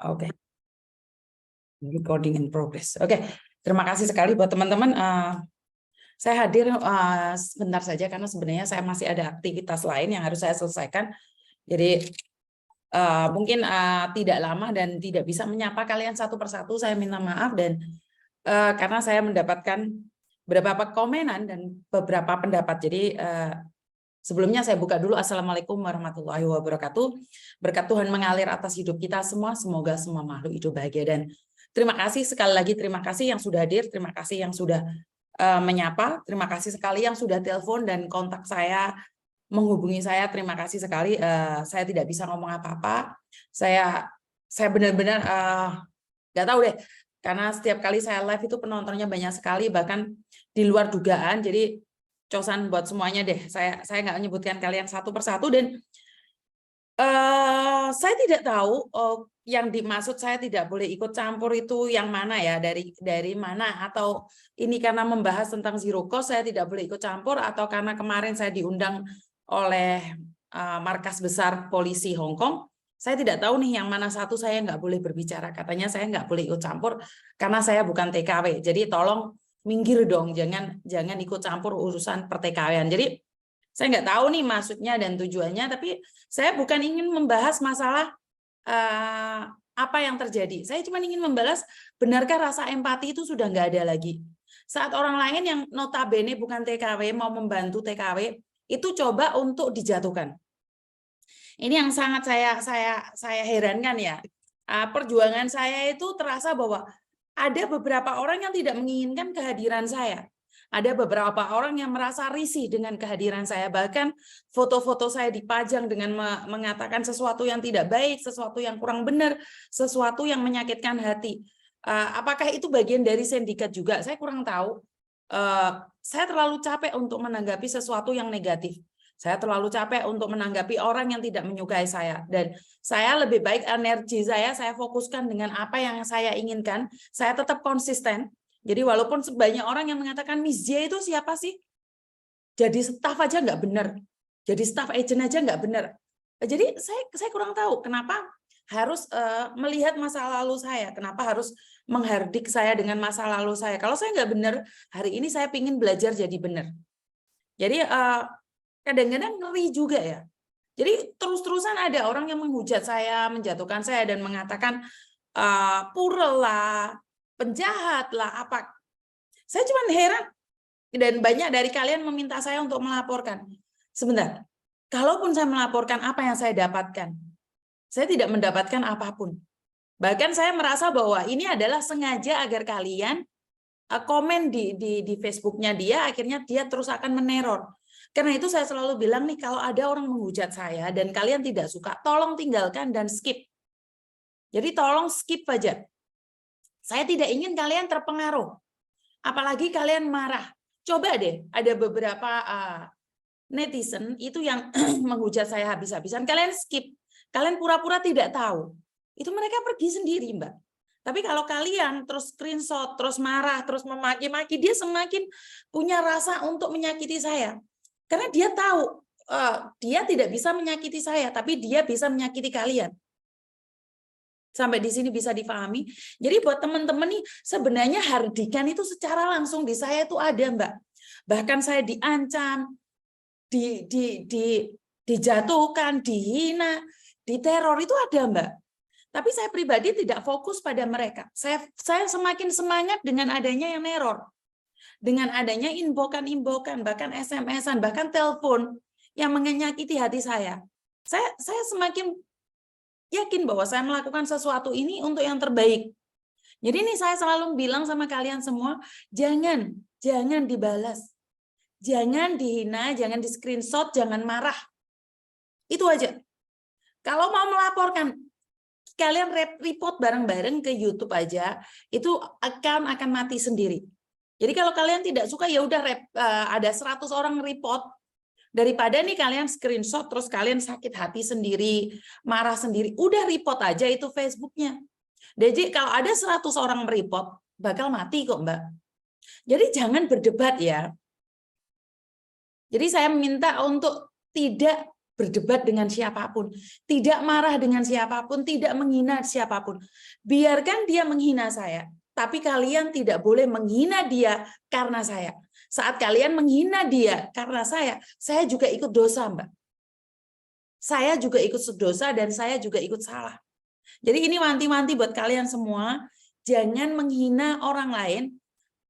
Oke, recording in progress. Oke, terima kasih sekali buat teman-teman. Saya hadir sebentar saja karena sebenarnya saya masih ada aktivitas lain yang harus saya selesaikan. Jadi mungkin tidak lama dan tidak bisa menyapa kalian satu persatu. Saya minta maaf dan karena saya mendapatkan beberapa komenan dan beberapa pendapat. Jadi sebelumnya saya buka dulu. Assalamualaikum warahmatullahi wabarakatuh. Berkat Tuhan mengalir atas hidup kita semua. Semoga semua makhluk hidup bahagia. Dan terima kasih sekali lagi. Terima kasih yang sudah hadir. Terima kasih yang sudah menyapa. Terima kasih sekali yang sudah telepon dan kontak saya, menghubungi saya. Terima kasih sekali. Saya tidak bisa ngomong apa-apa. Saya benar-benar nggak tahu deh. Karena setiap kali saya live itu penontonnya banyak sekali, bahkan di luar dugaan. Jadi cosan buat semuanya deh. Saya nggak menyebutkan kalian satu persatu dan saya tidak tahu yang dimaksud saya tidak boleh ikut campur itu yang mana ya, dari mana, atau ini karena membahas tentang zero cost saya tidak boleh ikut campur, atau karena kemarin saya diundang oleh markas besar polisi Hong Kong. Saya tidak tahu nih yang mana satu saya nggak boleh berbicara. Katanya saya nggak boleh ikut campur karena saya bukan TKW. Jadi tolong minggir dong, jangan ikut campur urusan per-TKW-an. Jadi saya nggak tahu nih maksudnya dan tujuannya, tapi saya bukan ingin membahas masalah apa yang terjadi. Saya cuma ingin membalas, benarkah rasa empati itu sudah nggak ada lagi? Saat orang lain yang notabene bukan TKW mau membantu TKW, itu coba untuk dijatuhkan. Ini yang sangat saya herankan ya. Perjuangan saya itu terasa bahwa ada beberapa orang yang tidak menginginkan kehadiran saya. Ada beberapa orang yang merasa risih dengan kehadiran saya. Bahkan foto-foto saya dipajang dengan mengatakan sesuatu yang tidak baik, sesuatu yang kurang benar, sesuatu yang menyakitkan hati. Apakah itu bagian dari sindikat juga? Saya kurang tahu. Saya terlalu capek untuk menanggapi sesuatu yang negatif. Saya terlalu capek untuk menanggapi orang yang tidak menyukai saya. Dan saya lebih baik energi saya fokuskan dengan apa yang saya inginkan. Saya tetap konsisten. Jadi walaupun banyak orang yang mengatakan Miss J itu siapa sih? Jadi staff aja nggak benar. Jadi staff agent aja nggak benar. Jadi saya kurang tahu kenapa harus melihat masa lalu saya. Kenapa harus menghardik saya dengan masa lalu saya. Kalau saya nggak benar, hari ini saya ingin belajar jadi benar. Jadi kadang-kadang ngeri juga ya. Jadi terus-terusan ada orang yang menghujat saya, menjatuhkan saya, dan mengatakan purel lah, penjahat lah, apa. Saya cuma heran, dan banyak dari kalian meminta saya untuk melaporkan. Sebentar, kalaupun saya melaporkan, apa yang saya dapatkan? Saya tidak mendapatkan apapun. Bahkan saya merasa bahwa ini adalah sengaja agar kalian komen di Facebooknya dia, akhirnya dia terus akan meneror. Karena itu saya selalu bilang nih, kalau ada orang menghujat saya dan kalian tidak suka, tolong tinggalkan dan skip. Jadi tolong skip aja. Saya tidak ingin kalian terpengaruh. Apalagi kalian marah. Coba deh, ada beberapa netizen itu yang menghujat saya habis-habisan. Kalian skip. Kalian pura-pura tidak tahu. Itu mereka pergi sendiri, Mbak. Tapi kalau kalian terus screenshot, terus marah, terus memaki-maki, dia semakin punya rasa untuk menyakiti saya. Karena dia tahu dia tidak bisa menyakiti saya, tapi dia bisa menyakiti kalian. Sampai di sini bisa dipahami. Jadi buat teman-teman nih, sebenarnya hardikan itu secara langsung di saya itu ada, Mbak. Bahkan saya diancam, dijatuhkan, dihina, diteror, itu ada, Mbak. Tapi saya pribadi tidak fokus pada mereka. Saya semakin semangat dengan adanya yang neror. Dengan adanya imbokan-imbokan, bahkan SMS-an, bahkan telepon yang menyakiti hati saya. Saya semakin yakin bahwa saya melakukan sesuatu ini untuk yang terbaik. Jadi ini saya selalu bilang sama kalian semua, jangan dibalas. Jangan dihina, jangan di screenshot, jangan marah. Itu aja. Kalau mau melaporkan, kalian report bareng-bareng ke YouTube aja, itu akan mati sendiri. Jadi kalau kalian tidak suka, ya udah ada 100 orang report, daripada nih kalian screenshot terus kalian sakit hati sendiri, marah sendiri, udah report aja itu Facebooknya. Jadi kalau ada 100 orang mereport, bakal mati kok, Mbak. Jadi jangan berdebat ya. Jadi saya minta untuk tidak berdebat dengan siapapun, tidak marah dengan siapapun, tidak menghina siapapun. Biarkan dia menghina saya, tapi kalian tidak boleh menghina dia karena saya. Saat kalian menghina dia karena saya juga ikut dosa, Mbak. Saya juga ikut dosa dan saya juga ikut salah. Jadi ini wanti-wanti buat kalian semua, jangan menghina orang lain,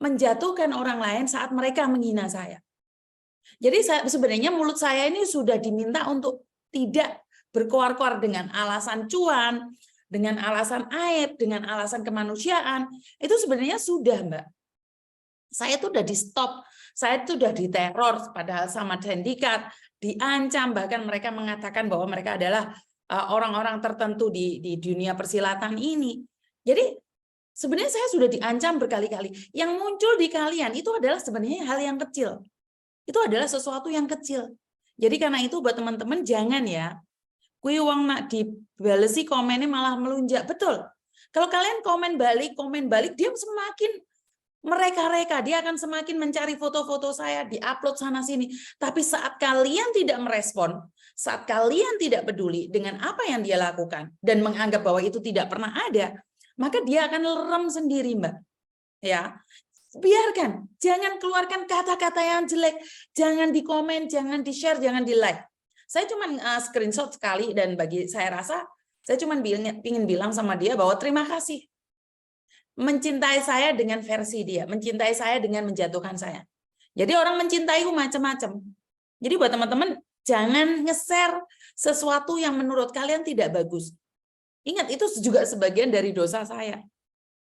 menjatuhkan orang lain saat mereka menghina saya. Jadi sebenarnya mulut saya ini sudah diminta untuk tidak berkoar-koar dengan alasan cuan, dengan alasan aib, dengan alasan kemanusiaan. Itu sebenarnya sudah, Mbak. Saya tuh udah di stop, saya tuh udah diteror, padahal sama sindikat, diancam, bahkan mereka mengatakan bahwa mereka adalah orang-orang tertentu di dunia persilatan ini. Jadi sebenarnya saya sudah diancam berkali-kali. Yang muncul di kalian itu adalah sebenarnya hal yang kecil. Itu adalah sesuatu yang kecil. Jadi karena itu buat teman-teman jangan ya, kui wong nak dibalesi komennya malah melunjak. Betul. Kalau kalian komen balik, dia semakin mereka-reka, dia akan semakin mencari foto-foto saya, diupload sana-sini. Tapi saat kalian tidak merespon, saat kalian tidak peduli dengan apa yang dia lakukan, dan menganggap bahwa itu tidak pernah ada, maka dia akan lerem sendiri, Mbak. Ya, biarkan, jangan keluarkan kata-kata yang jelek, jangan di komen, jangan di share, jangan di like. Saya cuma screenshot sekali dan bagi saya rasa saya cuma ingin bilang sama dia bahwa terima kasih mencintai saya dengan versi dia, mencintai saya dengan menjatuhkan saya. Jadi orang mencintaiku macam-macam. Jadi buat teman-teman jangan nge-share sesuatu yang menurut kalian tidak bagus. Ingat itu juga sebagian dari dosa saya.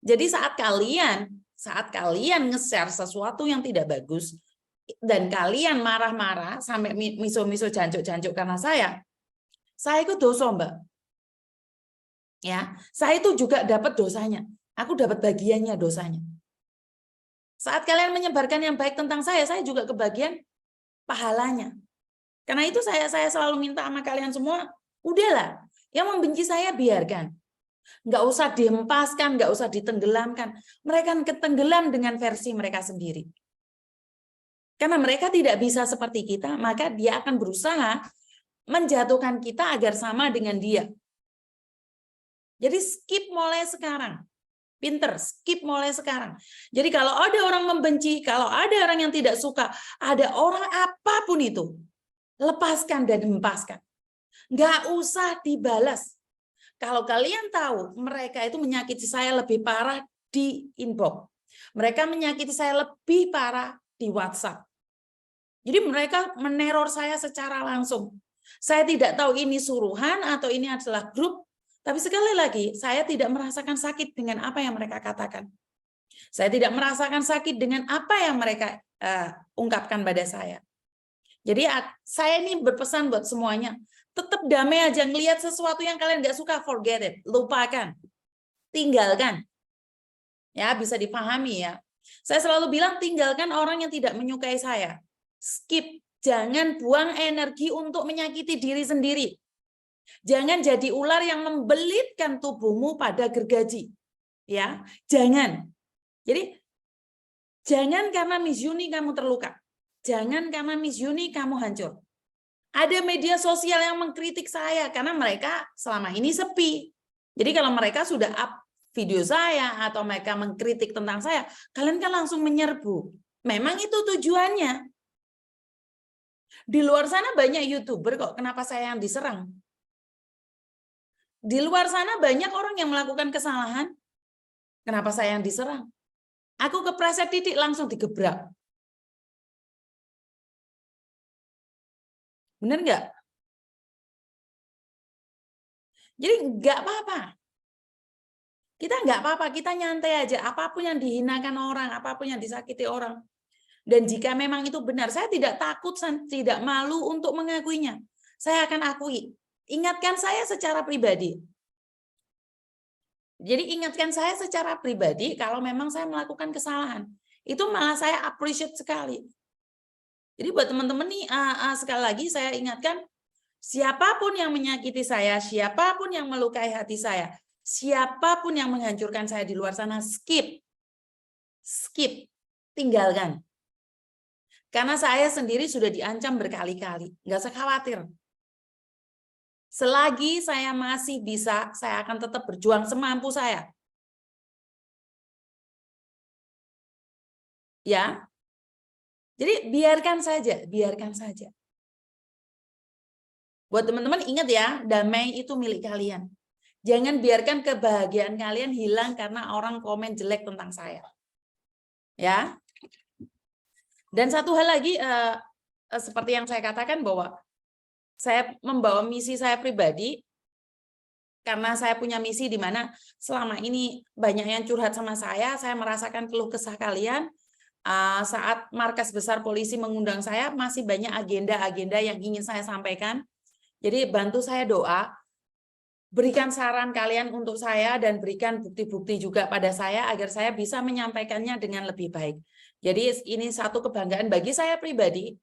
Jadi saat kalian nge-share sesuatu yang tidak bagus dan kalian marah-marah sampai miso-miso jancuk-jancuk karena saya itu dosa, Mbak. Ya, saya itu juga dapat dosanya. Aku dapat bagiannya dosanya. Saat kalian menyebarkan yang baik tentang saya juga kebagian pahalanya. Karena itu saya selalu minta sama kalian semua, udahlah, yang membenci saya biarkan. Nggak usah dihempaskan, nggak usah ditenggelamkan. Mereka ketenggelam dengan versi mereka sendiri. Karena mereka tidak bisa seperti kita, maka dia akan berusaha menjatuhkan kita agar sama dengan dia. Jadi skip mulai sekarang. Pinter, skip mulai sekarang. Jadi kalau ada orang membenci, kalau ada orang yang tidak suka, ada orang apapun itu, lepaskan dan hempaskan. Nggak usah dibalas. Kalau kalian tahu mereka itu menyakiti saya lebih parah di inbox. Mereka menyakiti saya lebih parah di WhatsApp. Jadi mereka meneror saya secara langsung. Saya tidak tahu ini suruhan atau ini adalah grup. Tapi sekali lagi, saya tidak merasakan sakit dengan apa yang mereka katakan. Saya tidak merasakan sakit dengan apa yang mereka ungkapkan pada saya. Jadi saya ini berpesan buat semuanya, tetap damai aja, ngelihat sesuatu yang kalian nggak suka, forget it, lupakan, tinggalkan. Ya, bisa dipahami ya. Saya selalu bilang tinggalkan orang yang tidak menyukai saya. Skip, jangan buang energi untuk menyakiti diri sendiri. Jangan jadi ular yang membelitkan tubuhmu pada gergaji. Ya, jangan. Jadi jangan karena Miss Yuni kamu terluka. Jangan karena Miss Yuni kamu hancur. Ada media sosial yang mengkritik saya karena mereka selama ini sepi. Jadi kalau mereka sudah up video saya atau mereka mengkritik tentang saya, kalian kan langsung menyerbu. Memang itu tujuannya. Di luar sana banyak YouTuber kok, kenapa saya yang diserang? Di luar sana banyak orang yang melakukan kesalahan. Kenapa saya yang diserang? Aku kepleset titik langsung digebrak. Benar nggak? Jadi nggak apa-apa. Kita nggak apa-apa, kita nyantai aja. Apapun yang dihinakan orang, apapun yang disakiti orang. Dan jika memang itu benar, saya tidak takut, tidak malu untuk mengakuinya. Saya akan akui. Ingatkan saya secara pribadi. Jadi ingatkan saya secara pribadi kalau memang saya melakukan kesalahan. Itu malah saya appreciate sekali. Jadi buat teman-teman nih, sekali lagi saya ingatkan, siapapun yang menyakiti saya, siapapun yang melukai hati saya, siapapun yang menghancurkan saya di luar sana, skip. Skip. Tinggalkan. Karena saya sendiri sudah diancam berkali-kali. Nggak usah khawatir. Selagi saya masih bisa, saya akan tetap berjuang semampu saya. Ya. Jadi biarkan saja, biarkan saja. Buat teman-teman ingat ya, damai itu milik kalian. Jangan biarkan kebahagiaan kalian hilang karena orang komen jelek tentang saya. Ya. Dan satu hal lagi, seperti yang saya katakan bahwa saya membawa misi saya pribadi, karena saya punya misi di mana selama ini banyak yang curhat sama saya merasakan keluh kesah kalian. Saat markas besar polisi mengundang saya, masih banyak agenda-agenda yang ingin saya sampaikan. Jadi bantu saya doa, berikan saran kalian untuk saya, dan berikan bukti-bukti juga pada saya agar saya bisa menyampaikannya dengan lebih baik. Jadi ini satu kebanggaan bagi saya pribadi,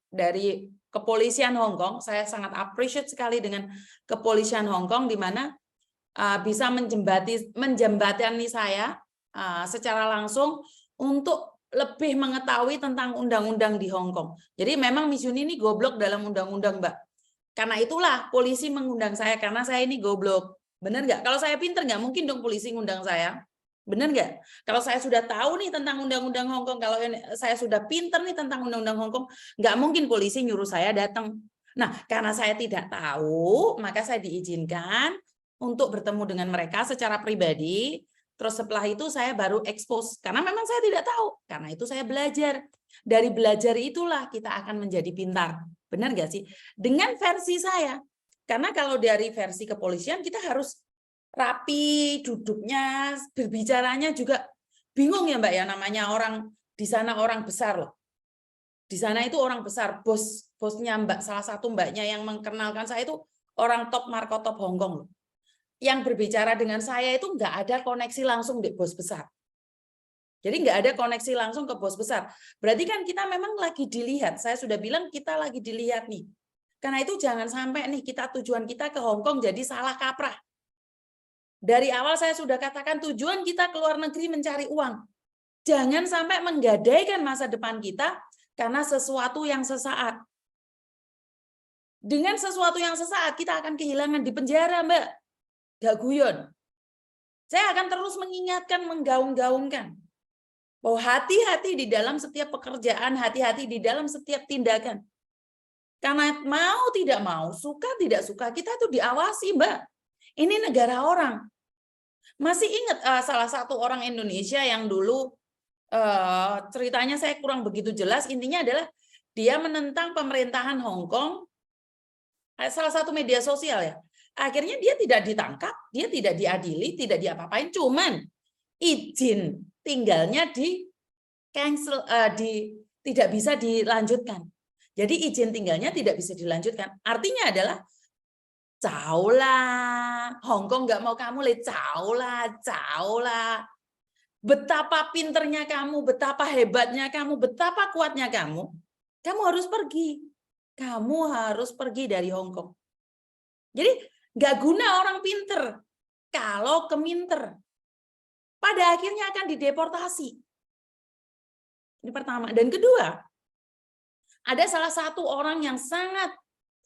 dari kepolisian Hong Kong. Saya sangat appreciate sekali dengan kepolisian Hong Kong, di mana bisa menjembatani saya secara langsung untuk lebih mengetahui tentang undang-undang di Hong Kong. Jadi memang Miss Yuni ini goblok dalam undang-undang, Mbak. Karena itulah polisi mengundang saya, karena saya ini goblok. Benar nggak? Kalau saya pinter, nggak mungkin dong polisi ngundang saya. Benar nggak? Kalau saya sudah tahu nih tentang undang-undang Hong Kong, kalau saya sudah pinter nih tentang undang-undang Hong Kong, nggak mungkin polisi nyuruh saya datang. Nah, karena saya tidak tahu, maka saya diizinkan untuk bertemu dengan mereka secara pribadi. Terus setelah itu saya baru expose, karena memang saya tidak tahu. Karena itu saya belajar. Dari belajar itulah kita akan menjadi pintar. Benar nggak sih? Dengan versi saya. Karena kalau dari versi kepolisian kita harus rapi, duduknya, berbicaranya juga bingung ya Mbak ya, namanya orang di sana orang besar loh. Di sana itu orang besar, bosnya Mbak, salah satu Mbaknya yang mengenalkan saya itu orang top markotop Hong Kong loh. Yang berbicara dengan saya itu nggak ada koneksi langsung di bos besar. Jadi nggak ada koneksi langsung ke bos besar. Berarti kan kita memang lagi dilihat. Saya sudah bilang kita lagi dilihat nih. Karena itu jangan sampai nih tujuan kita ke Hong Kong jadi salah kaprah. Dari awal saya sudah katakan tujuan kita ke luar negeri mencari uang. Jangan sampai menggadaikan masa depan kita karena sesuatu yang sesaat. Dengan sesuatu yang sesaat kita akan kehilangan di penjara, Mbak. Gak guyon. Saya akan terus mengingatkan, menggaung-gaungkan bahwa hati-hati di dalam setiap pekerjaan, hati-hati di dalam setiap tindakan. Karena mau tidak mau, suka tidak suka, kita tuh diawasi, Mbak. Ini negara orang. Masih ingat salah satu orang Indonesia yang dulu ceritanya saya kurang begitu jelas, intinya adalah dia menentang pemerintahan Hong Kong, salah satu media sosial ya. Akhirnya dia tidak ditangkap, dia tidak diadili, tidak diapa-apain, cuman izin tinggalnya di cancel, tidak bisa dilanjutkan. Jadi izin tinggalnya tidak bisa dilanjutkan. Artinya adalah caulah, Hong Kong nggak mau kamu, caulah. Betapa pinternya kamu, betapa hebatnya kamu, betapa kuatnya kamu harus pergi. Kamu harus pergi dari Hong Kong. Jadi nggak guna orang pinter kalau keminter. Pada akhirnya akan dideportasi. Ini pertama. Dan kedua, ada salah satu orang yang sangat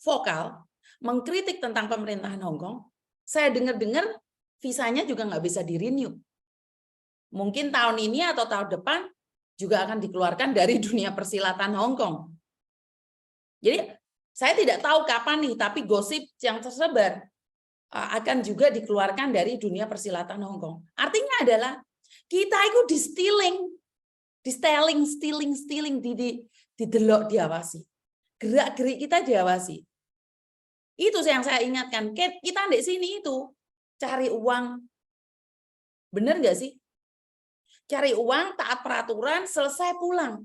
vokal mengkritik tentang pemerintahan Hong Kong. Saya dengar-dengar visanya juga nggak bisa di-renew. Mungkin tahun ini atau tahun depan juga akan dikeluarkan dari dunia persilatan Hong Kong. Jadi saya tidak tahu kapan nih, tapi gosip yang tersebar akan juga dikeluarkan dari dunia persilatan Hong Kong. Artinya adalah kita itu didelok, diawasi. Gerak-gerik kita diawasi. Itu yang saya ingatkan. Kita di sini itu cari uang. Benar nggak sih? Cari uang, taat peraturan, selesai pulang.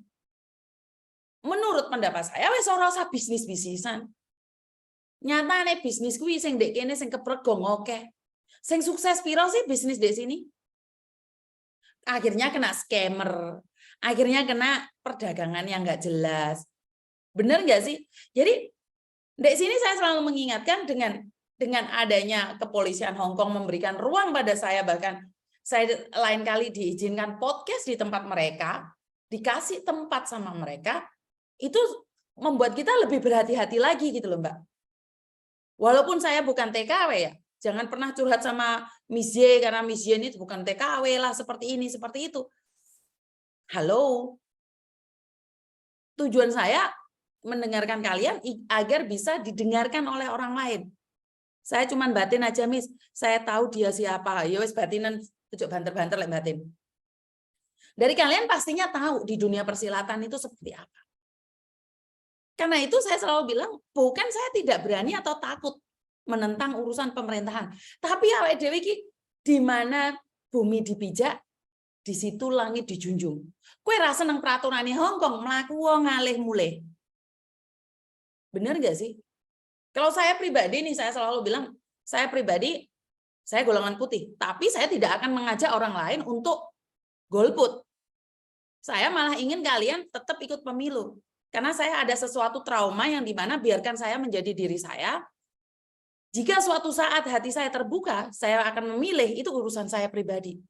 Menurut pendapat saya, wes ora usah bisnis-bisnisan. Nyatane bisnis kuwi sing ndek kene sing kepregong oke. Sing sukses piro sih bisnis di sini? Akhirnya kena scammer. Akhirnya kena perdagangan yang nggak jelas. Benar nggak sih? Jadi di sini saya selalu mengingatkan dengan adanya kepolisian Hong Kong memberikan ruang pada saya, bahkan saya lain kali diizinkan podcast di tempat mereka, dikasih tempat sama mereka, itu membuat kita lebih berhati-hati lagi gitu loh, Mbak. Walaupun saya bukan TKW ya, jangan pernah curhat sama Miss Y karena Miss Y ini bukan TKW lah, seperti ini, seperti itu. Halo, tujuan saya mendengarkan kalian agar bisa didengarkan oleh orang lain. Saya cuma batin aja, Miss. Saya tahu dia siapa. Ya wes batinan, tujuk banter-banter lek batin. Dari kalian pastinya tahu di dunia persilatan itu seperti apa. Karena itu saya selalu bilang, bukan saya tidak berani atau takut menentang urusan pemerintahan. Tapi awake dhewe iki di mana bumi dipijak, di situ langit dijunjung. Kowe ra seneng peraturane Hongkong, mlaku wong ngalih mulih. Bener nggak sih? Kalau saya pribadi nih, saya selalu bilang, saya pribadi, saya golongan putih. Tapi saya tidak akan mengajak orang lain untuk golput. Saya malah ingin kalian tetap ikut pemilu. Karena saya ada sesuatu trauma yang dimana biarkan saya menjadi diri saya. Jika suatu saat hati saya terbuka, saya akan memilih, itu urusan saya pribadi.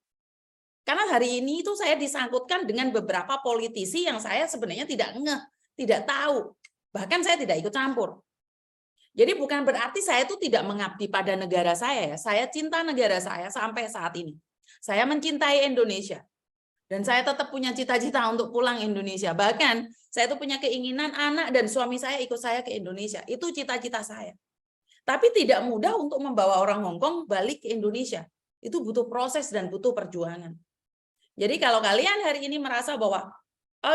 Karena hari ini itu saya disangkutkan dengan beberapa politisi yang saya sebenarnya tidak ngeh, tidak tahu. Bahkan saya tidak ikut campur. Jadi bukan berarti saya itu tidak mengabdi pada negara saya ya. Saya cinta negara saya sampai saat ini. Saya mencintai Indonesia. Dan saya tetap punya cita-cita untuk pulang Indonesia. Bahkan saya itu punya keinginan anak dan suami saya ikut saya ke Indonesia. Itu cita-cita saya. Tapi tidak mudah untuk membawa orang Hongkong balik ke Indonesia. Itu butuh proses dan butuh perjuangan. Jadi kalau kalian hari ini merasa bahwa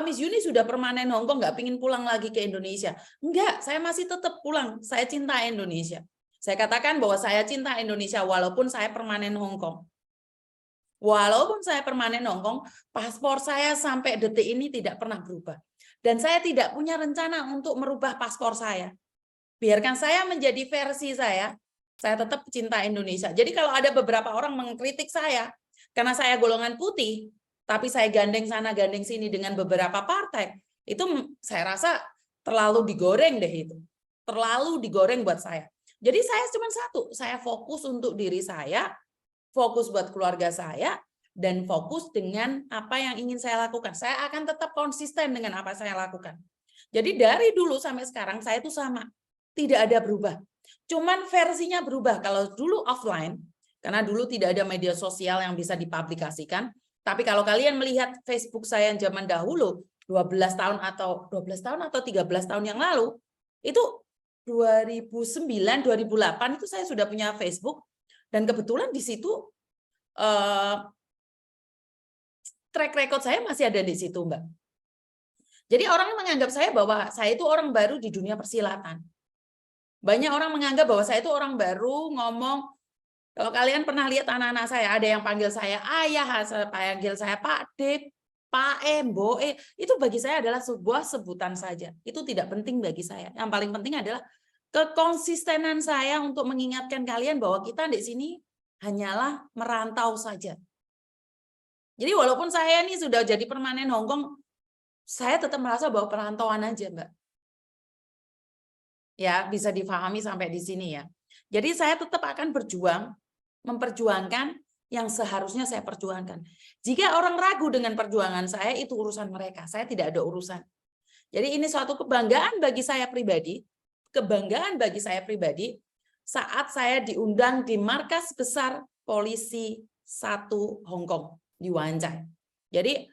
Miss Yuni sudah permanen Hongkong, nggak pingin pulang lagi ke Indonesia. Enggak, saya masih tetap pulang. Saya cinta Indonesia. Saya katakan bahwa saya cinta Indonesia walaupun saya permanen Hongkong. Walaupun saya permanen Hongkong, paspor saya sampai detik ini tidak pernah berubah. Dan saya tidak punya rencana untuk merubah paspor saya. Biarkan saya menjadi versi saya tetap cinta Indonesia. Jadi kalau ada beberapa orang mengkritik saya, karena saya golongan putih, tapi saya gandeng sana, gandeng sini dengan beberapa partai, itu saya rasa terlalu digoreng deh itu. Terlalu digoreng buat saya. Jadi saya cuma satu, saya fokus untuk diri saya, fokus buat keluarga saya, dan fokus dengan apa yang ingin saya lakukan. Saya akan tetap konsisten dengan apa saya lakukan. Jadi dari dulu sampai sekarang saya itu sama. Tidak ada berubah. Cuman versinya berubah. Kalau dulu offline, karena dulu tidak ada media sosial yang bisa dipublikasikan, tapi kalau kalian melihat Facebook saya yang zaman dahulu, 12 tahun atau 13 tahun yang lalu, itu 2009, 2008 itu saya sudah punya Facebook, dan kebetulan di situ track record saya masih ada di situ, Mbak. Jadi orang menganggap saya bahwa saya itu orang baru di dunia persilatan. Banyak orang menganggap bahwa saya itu orang baru ngomong. Kalau kalian pernah lihat anak-anak saya, ada yang panggil saya ayah, panggil saya Pak Dek, Pak Mbok, itu bagi saya adalah sebuah sebutan saja. Itu tidak penting bagi saya. Yang paling penting adalah kekonsistenan saya untuk mengingatkan kalian bahwa kita di sini hanyalah merantau saja. Jadi walaupun saya ini sudah jadi permanen Hongkong, saya tetap merasa bahwa perantauan aja, Mbak. Ya, bisa difahami sampai di sini ya. Jadi saya tetap akan berjuang, memperjuangkan yang seharusnya saya perjuangkan. Jika orang ragu dengan perjuangan saya, itu urusan mereka. Saya tidak ada urusan. Jadi ini suatu kebanggaan bagi saya pribadi, saat saya diundang di markas besar Polisi 1 Hongkong di Wan Chai. Jadi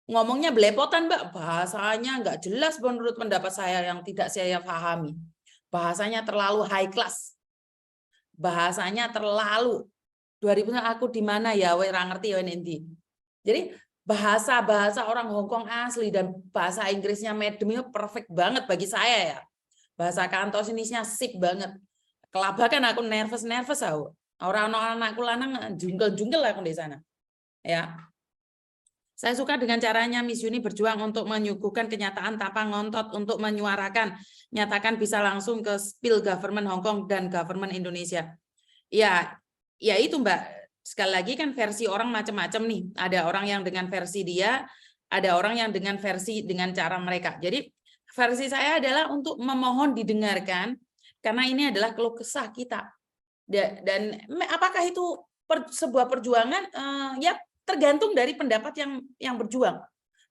ngomongnya belepotan, Mbak, bahasanya nggak jelas menurut pendapat saya yang tidak saya pahami. Bahasanya terlalu high class. Bahasanya terlalu 2000 aku di mana ya, ora ngerti ya nanti. Jadi bahasa orang Hongkong asli dan bahasa Inggrisnya medemnya perfect banget bagi saya ya. Bahasa Kantonisnya sip banget. Kelabakan aku nervous aku. Orang anakku lanang jungkel aku di sana. Ya. Saya suka dengan caranya Miss Yuni berjuang untuk menyuguhkan kenyataan tanpa ngontot, untuk menyuarakan, nyatakan bisa langsung ke spill government Hong Kong dan government Indonesia. Ya itu Mbak. Sekali lagi kan versi orang macam-macam nih. Ada orang yang dengan versi dia, ada orang yang dengan versi dengan cara mereka. Jadi versi saya adalah untuk memohon didengarkan, karena ini adalah keluh kesah kita. Dan apakah itu sebuah perjuangan? Ya tergantung dari pendapat yang berjuang.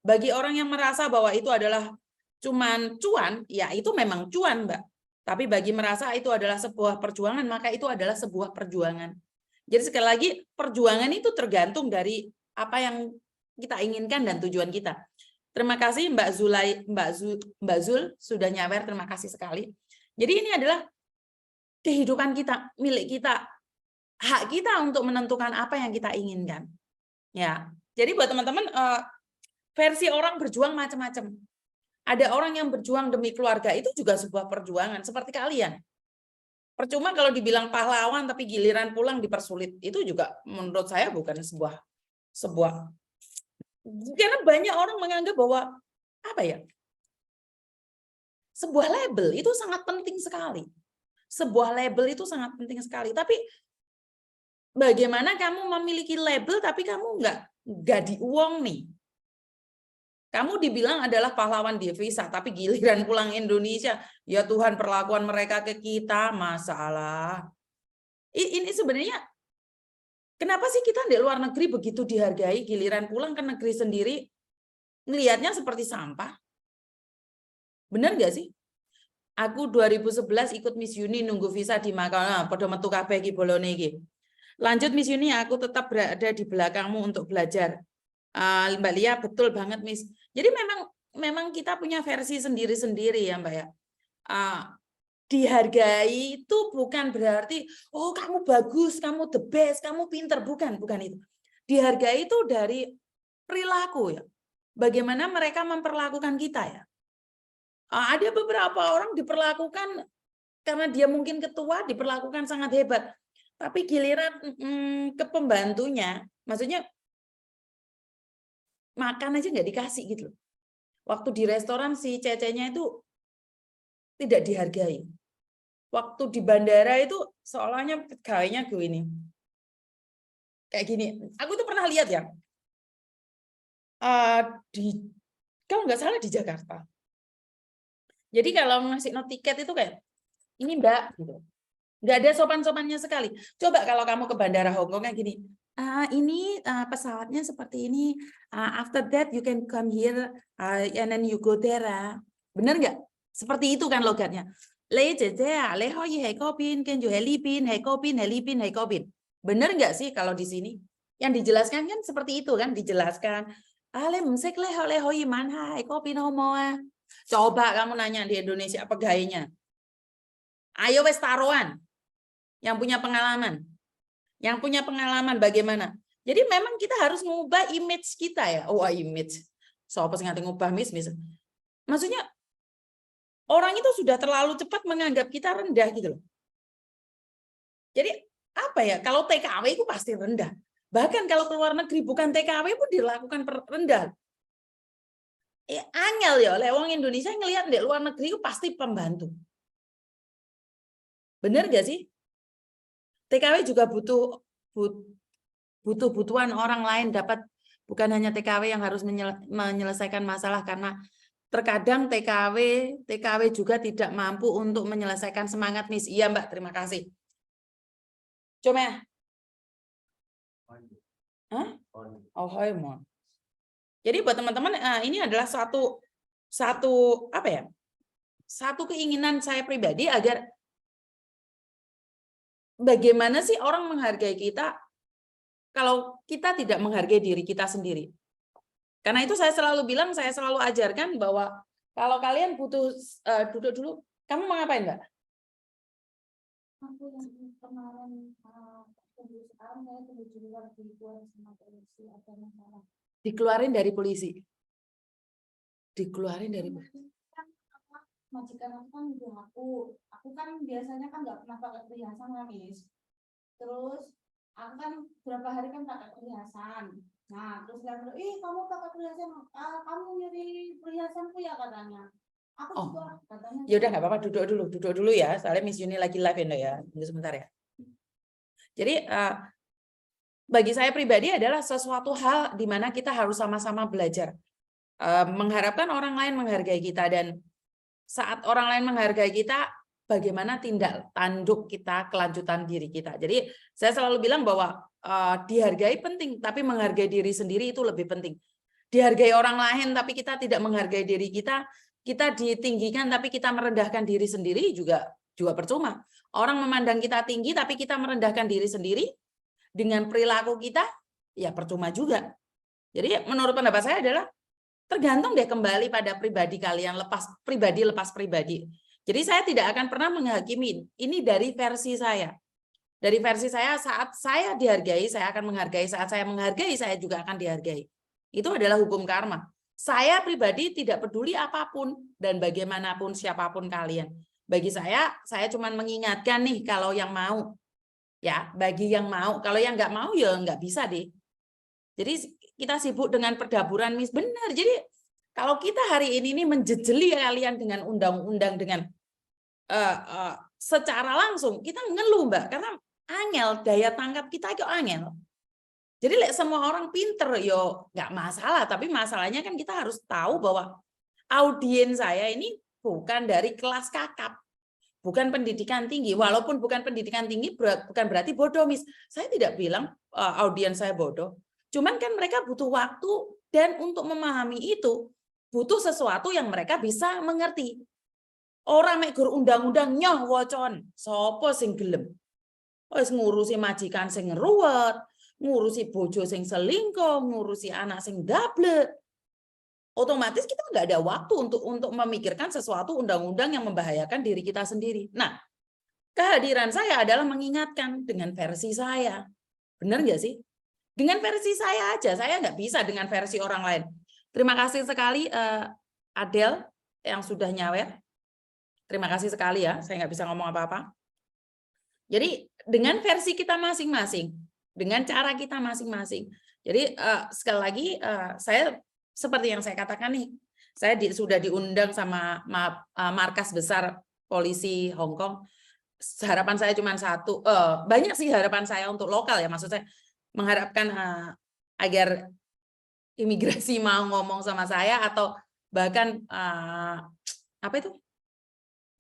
Bagi orang yang merasa bahwa itu adalah cuman cuan, ya itu memang cuan, Mbak. Tapi bagi merasa itu adalah sebuah perjuangan, maka itu adalah sebuah perjuangan. Jadi sekali lagi, perjuangan itu tergantung dari apa yang kita inginkan dan tujuan kita. Terima kasih Mbak Zul sudah nyawer, terima kasih sekali. Jadi ini adalah kehidupan kita, milik kita, hak kita untuk menentukan apa yang kita inginkan. Ya, jadi buat teman-teman, versi orang berjuang macam-macam. Ada orang yang berjuang demi keluarga, itu juga sebuah perjuangan seperti kalian. Percuma kalau dibilang pahlawan tapi giliran pulang dipersulit, itu juga menurut saya bukan sebuah karena banyak orang menganggap bahwa apa ya? Sebuah label itu sangat penting sekali. Sebuah label itu sangat penting sekali, tapi bagaimana kamu memiliki label tapi kamu nggak diuang nih. Kamu dibilang adalah pahlawan devisa, tapi giliran pulang Indonesia, ya Tuhan perlakuan mereka ke kita masalah. Ini sebenarnya, kenapa sih kita di luar negeri begitu dihargai, giliran pulang ke negeri sendiri, ngelihatnya seperti sampah? Benar nggak sih? Aku 2011 ikut Miss Uni nunggu visa di Makau, pada metu kabeh iki bolone iki. Lanjut Miss Uni, aku tetap berada di belakangmu untuk belajar. Mbak Lia, betul banget Miss. Jadi memang kita punya versi sendiri-sendiri ya Mbak ya. Dihargai itu bukan berarti oh kamu bagus, kamu the best, kamu pinter, bukan itu. Dihargai itu dari perilaku ya. Bagaimana mereka memperlakukan kita ya. Ada beberapa orang diperlakukan karena dia mungkin ketua, diperlakukan sangat hebat. Tapi giliran ke pembantunya, maksudnya makan aja nggak dikasih gitu loh. Waktu di restoran si Cecenya itu tidak dihargai. Waktu di bandara itu seolahnya pegawainya gue ini. Kayak gini. Aku tuh pernah lihat ya. Kalau nggak salah di Jakarta. Jadi kalau ngasih no tiket itu kayak, ini Mbak, gitu. Nggak ada sopan-sopannya sekali. Coba kalau kamu ke bandara Hong Kong kayak gini. Ini pesawatnya seperti ini. After that you can come here and then you go there. Bener nggak? Seperti itu kan logatnya. Bener nggak sih kalau di sini? Yang dijelaskan kan seperti itu kan, dijelaskan. Coba kamu nanya di Indonesia pegawainya. Ayo wes taruhan. Yang punya pengalaman. Yang punya pengalaman bagaimana? Jadi memang kita harus mengubah image kita ya. Oh, image. Sopo sing ngati ngubah mis. Maksudnya orang itu sudah terlalu cepat menganggap kita rendah gitu loh. Jadi apa ya? Kalau TKW itu pasti rendah. Bahkan kalau ke luar negeri bukan TKW pun dilakukan rendah. Angel ya, oleh orang Indonesia ngelihat di luar negeri itu pasti pembantu. Benar nggak sih? TKW juga butuh-butuhan orang lain, dapat bukan hanya TKW yang harus menyelesaikan masalah, karena terkadang TKW juga tidak mampu untuk menyelesaikan semangat Miss. Iya Mbak, terima kasih. Cuma jadi buat teman-teman, ini adalah satu apa ya? Satu keinginan saya pribadi agar bagaimana sih orang menghargai kita kalau kita tidak menghargai diri kita sendiri. Karena itu saya selalu bilang, saya selalu ajarkan bahwa kalau kalian butuh duduk dulu, kamu mau ngapain Mbak? Aku yang kemarin sekarang saya dikeluarin dari polisi. Dikeluarin dari polisi. Majikan aku kan aku kan biasanya kan nggak pernah pakai perhiasan Miss. Terus aku kan berapa hari kan pakai perhiasan. Nah terus dia bilang, kamu pakai perhiasan, kamu nyuri perhiasanku ya katanya. Aku juga katanya. Ya udah nggak apa-apa, duduk dulu ya. Soalnya Miss Yuni lagi live ya. Tunggu sebentar ya. Jadi bagi saya pribadi adalah sesuatu hal di mana kita harus sama-sama belajar. Mengharapkan orang lain menghargai kita, dan saat orang lain menghargai kita, bagaimana tindak tanduk kita, kelanjutan diri kita. Jadi saya selalu bilang bahwa dihargai penting, tapi menghargai diri sendiri itu lebih penting. Dihargai orang lain, tapi kita tidak menghargai diri kita, kita ditinggikan, tapi kita merendahkan diri sendiri juga juga percuma. Orang memandang kita tinggi tapi kita merendahkan diri sendiri dengan perilaku kita, ya percuma juga. Jadi menurut pendapat saya adalah tergantung deh kembali pada pribadi kalian, lepas pribadi. Jadi saya tidak akan pernah menghakimi. Ini dari versi saya. Dari versi saya, saat saya dihargai, saya akan menghargai. Saat saya menghargai, saya juga akan dihargai. Itu adalah hukum karma. Saya pribadi tidak peduli apapun dan bagaimanapun siapapun kalian. Bagi saya cuma mengingatkan nih kalau yang mau. Ya, bagi yang mau. Kalau yang nggak mau ya nggak bisa deh. Jadi kita sibuk dengan perdaburan benar. Jadi kalau kita hari ini nih menjejeli kalian dengan undang-undang dengan secara langsung, kita ngeluh Mbak, karena angel, daya tangkap kita itu angel. Jadi semua orang pinter, yo nggak masalah. Tapi masalahnya kan kita harus tahu bahwa audiens saya ini bukan dari kelas kakap, bukan pendidikan tinggi. Walaupun bukan pendidikan tinggi, bukan berarti bodoh, Miss. Saya tidak bilang audiens saya bodoh. Cuman kan mereka butuh waktu dan untuk memahami itu butuh sesuatu yang mereka bisa mengerti. Orang mek gur undang-undang nyoh wocon, sopo sing gelem. Wis ngurusi majikan sing ngeruwet, ngurusi bojo sing selingkuh, ngurusi anak sing dablek. Otomatis kita nggak ada waktu untuk memikirkan sesuatu undang-undang yang membahayakan diri kita sendiri. Nah, kehadiran saya adalah mengingatkan dengan versi saya. Benar nggak sih? Dengan versi saya aja, saya nggak bisa dengan versi orang lain. Terima kasih sekali Adel yang sudah nyawer. Terima kasih sekali ya, saya nggak bisa ngomong apa-apa. Jadi dengan versi kita masing-masing, dengan cara kita masing-masing. Jadi sekali lagi saya seperti yang saya katakan nih, saya sudah diundang sama markas besar polisi Hong Kong. Harapan saya cuma satu, banyak sih harapan saya untuk lokal ya, maksud saya mengharapkan agar imigrasi mau ngomong sama saya atau bahkan apa itu?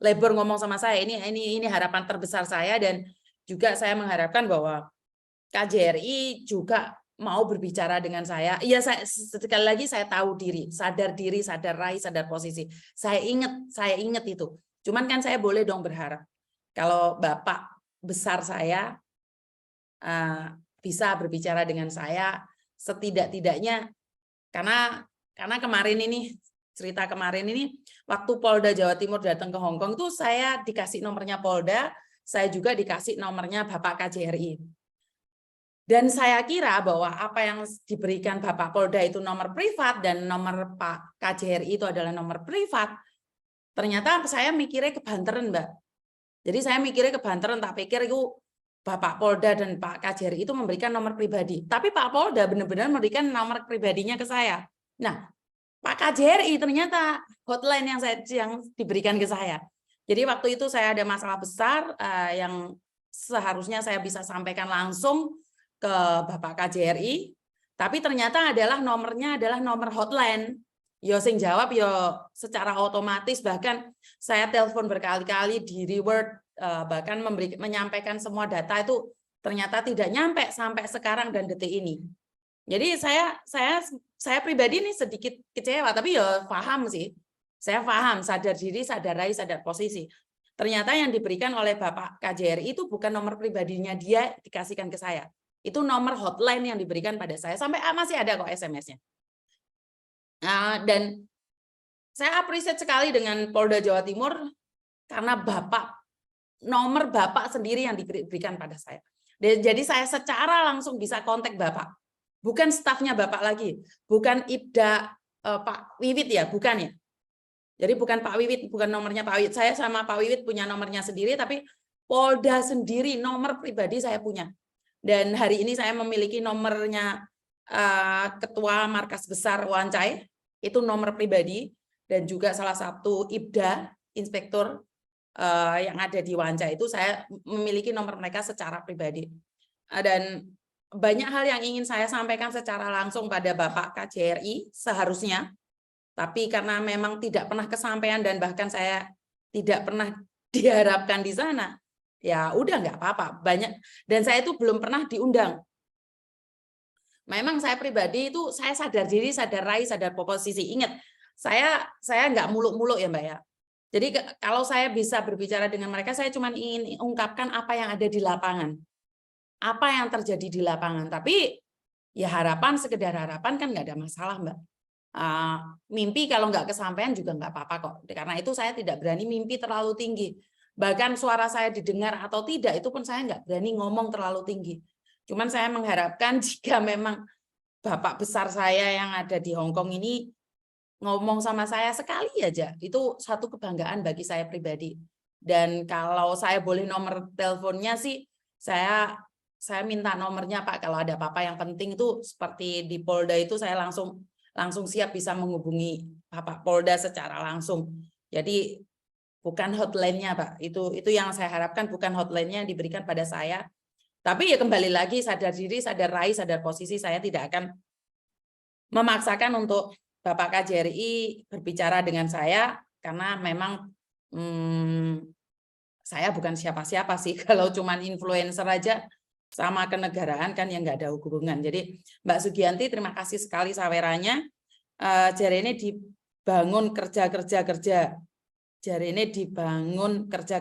Labor ngomong sama saya, ini harapan terbesar saya, dan juga saya mengharapkan bahwa KJRI juga mau berbicara dengan saya. Iya, sekali lagi saya tahu diri, sadar rai, sadar posisi. Saya ingat itu. Cuman kan saya boleh dong berharap kalau Bapak besar saya bisa berbicara dengan saya setidak-tidaknya, karena kemarin ini cerita kemarin ini, waktu Polda Jawa Timur datang ke Hong Kong itu saya dikasih nomornya Polda, saya juga dikasih nomornya Bapak KJRI. Dan saya kira bahwa apa yang diberikan Bapak Polda itu nomor privat dan nomor Pak KJRI itu adalah nomor privat. Ternyata saya mikirnya kebanteran, Mbak. Jadi saya mikirnya kebanteran, tak pikir itu Bapak Polda dan Pak KJRI itu memberikan nomor pribadi. Tapi Pak Polda benar-benar memberikan nomor pribadinya ke saya. Nah, Pak KJRI ternyata hotline yang diberikan ke saya. Jadi waktu itu saya ada masalah besar yang seharusnya saya bisa sampaikan langsung ke Bapak KJRI, tapi ternyata nomornya adalah nomor hotline. Yo sing jawab yo secara otomatis, bahkan saya telepon berkali-kali di reward, bahkan menyampaikan semua data itu ternyata tidak nyampe sampai sekarang dan detik ini. Jadi saya pribadi ini sedikit kecewa, tapi ya paham sih. Saya paham, sadar diri, sadar rai, sadar posisi. Ternyata yang diberikan oleh Bapak KJRI itu bukan nomor pribadinya dia dikasihkan ke saya. Itu nomor hotline yang diberikan pada saya. Sampai masih ada kok SMS-nya. Dan saya appreciate sekali dengan Polda Jawa Timur karena nomor Bapak sendiri yang diberikan pada saya. Jadi saya secara langsung bisa kontak Bapak. Bukan stafnya Bapak lagi, bukan Ibda Pak Wiwit ya, bukan ya. Jadi bukan Pak Wiwit, bukan nomornya Pak Wiwit. Saya sama Pak Wiwit punya nomornya sendiri, tapi Polda sendiri nomor pribadi saya punya. Dan hari ini saya memiliki nomornya Ketua Markas Besar Wancai, itu nomor pribadi, dan juga salah satu Ibda, Inspektur yang ada di Wancai itu saya memiliki nomor mereka secara pribadi. Dan banyak hal yang ingin saya sampaikan secara langsung pada Bapak KJRI seharusnya, tapi karena memang tidak pernah kesampaian dan bahkan saya tidak pernah diharapkan di sana, ya udah nggak apa-apa. Dan saya itu belum pernah diundang. Memang saya pribadi itu saya sadar diri, sadar rai, sadar posisi. Ingat, saya nggak muluk-muluk ya Mbak ya. Jadi kalau saya bisa berbicara dengan mereka, saya cuma ingin ungkapkan apa yang ada di lapangan. Apa yang terjadi di lapangan. Tapi ya harapan, sekedar harapan kan nggak ada masalah, Mbak. Mimpi kalau nggak kesampaian juga nggak apa-apa kok. Karena itu saya tidak berani mimpi terlalu tinggi. Bahkan suara saya didengar atau tidak, itu pun saya nggak berani ngomong terlalu tinggi. Cuman saya mengharapkan jika memang Bapak besar saya yang ada di Hong Kong ini ngomong sama saya sekali aja, itu satu kebanggaan bagi saya pribadi. Dan kalau saya boleh nomor teleponnya sih, saya minta nomornya Pak, kalau ada apa-apa yang penting itu seperti di Polda itu saya langsung siap bisa menghubungi Bapak Polda secara langsung. Jadi bukan hotline-nya Pak, itu yang saya harapkan, bukan hotline-nya yang diberikan pada saya. Tapi ya kembali lagi, sadar diri, sadar raih, sadar posisi, saya tidak akan memaksakan untuk Bapak KJRI berbicara dengan saya, karena memang saya bukan siapa-siapa sih. Kalau cuman influencer aja sama kenegaraan kan yang nggak ada hubungan. Jadi Mbak Sugianti, terima kasih sekali sawerannya. Jari ini dibangun kerja. Jari ini dibangun kerja.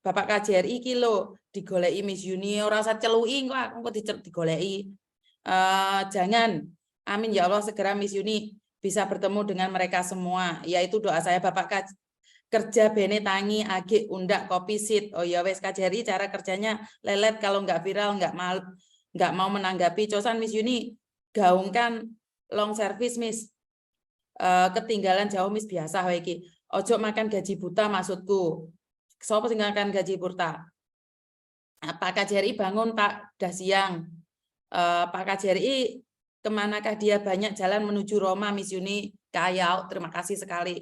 Bapak KJRI kilo digoleki Miss Junior, rasa celui kok digoleki. Jangan, amin ya Allah, segera Miss Yuni bisa bertemu dengan mereka semua. Yaitu doa saya. Bapak kerja bene tangi agi undak kopi sit. Oh ya wes KJRI cara kerjanya lelet, kalau nggak viral nggak mau menanggapi. Cosan Miss Yuni gaungkan long service Miss. Ketinggalan jauh Miss biasa iki. Ojo makan gaji buta maksudku. Sopo sing makan gaji buta? Pak KJRI bangun Pak, udah siang. Pak KJRI kemanakah dia, banyak jalan menuju Roma Miss Yuni Kayau, terima kasih sekali.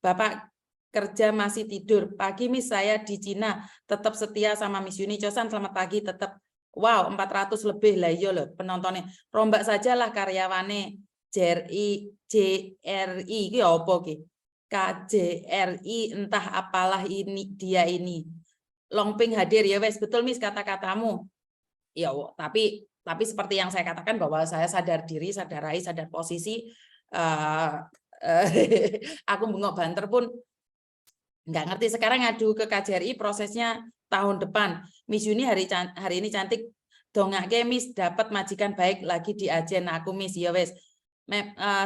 Bapak kerja masih tidur pagi Miss, saya di Cina tetap setia sama Miss Yuni. Cosan selamat pagi tetap. Wow, 400 lebih lah iya loh penontonnya. Rombak sajalah karyawane JRI iki apa ki? KJRI entah apalah ini dia ini. Longping hadir ya wes, betul Miss kata-katamu. Ya, tapi seperti yang saya katakan bahwa saya sadar diri, sadar raih, sadar posisi. Aku bengok banter pun nggak ngerti. Sekarang ngadu ke KJRI prosesnya tahun depan. Miss Yuni hari ini cantik. Dongake Miss dapat majikan baik lagi di Ajen. Aku Miss ya wes.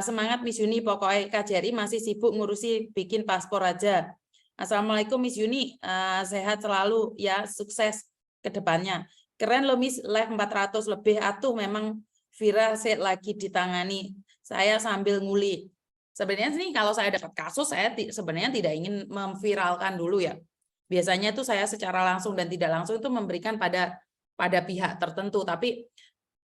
Semangat Miss Yuni, pokoknya KJRI masih sibuk ngurusi bikin paspor aja. Assalamualaikum Miss Yuni, sehat selalu ya, sukses ke depannya. Keren loh Miss, live 400 lebih, atuh memang viral set lagi ditangani. Saya sambil nguli. Sebenarnya sih kalau saya dapat kasus, saya sebenarnya tidak ingin memviralkan dulu ya. Biasanya itu saya secara langsung dan tidak langsung itu memberikan pada pihak tertentu. Tapi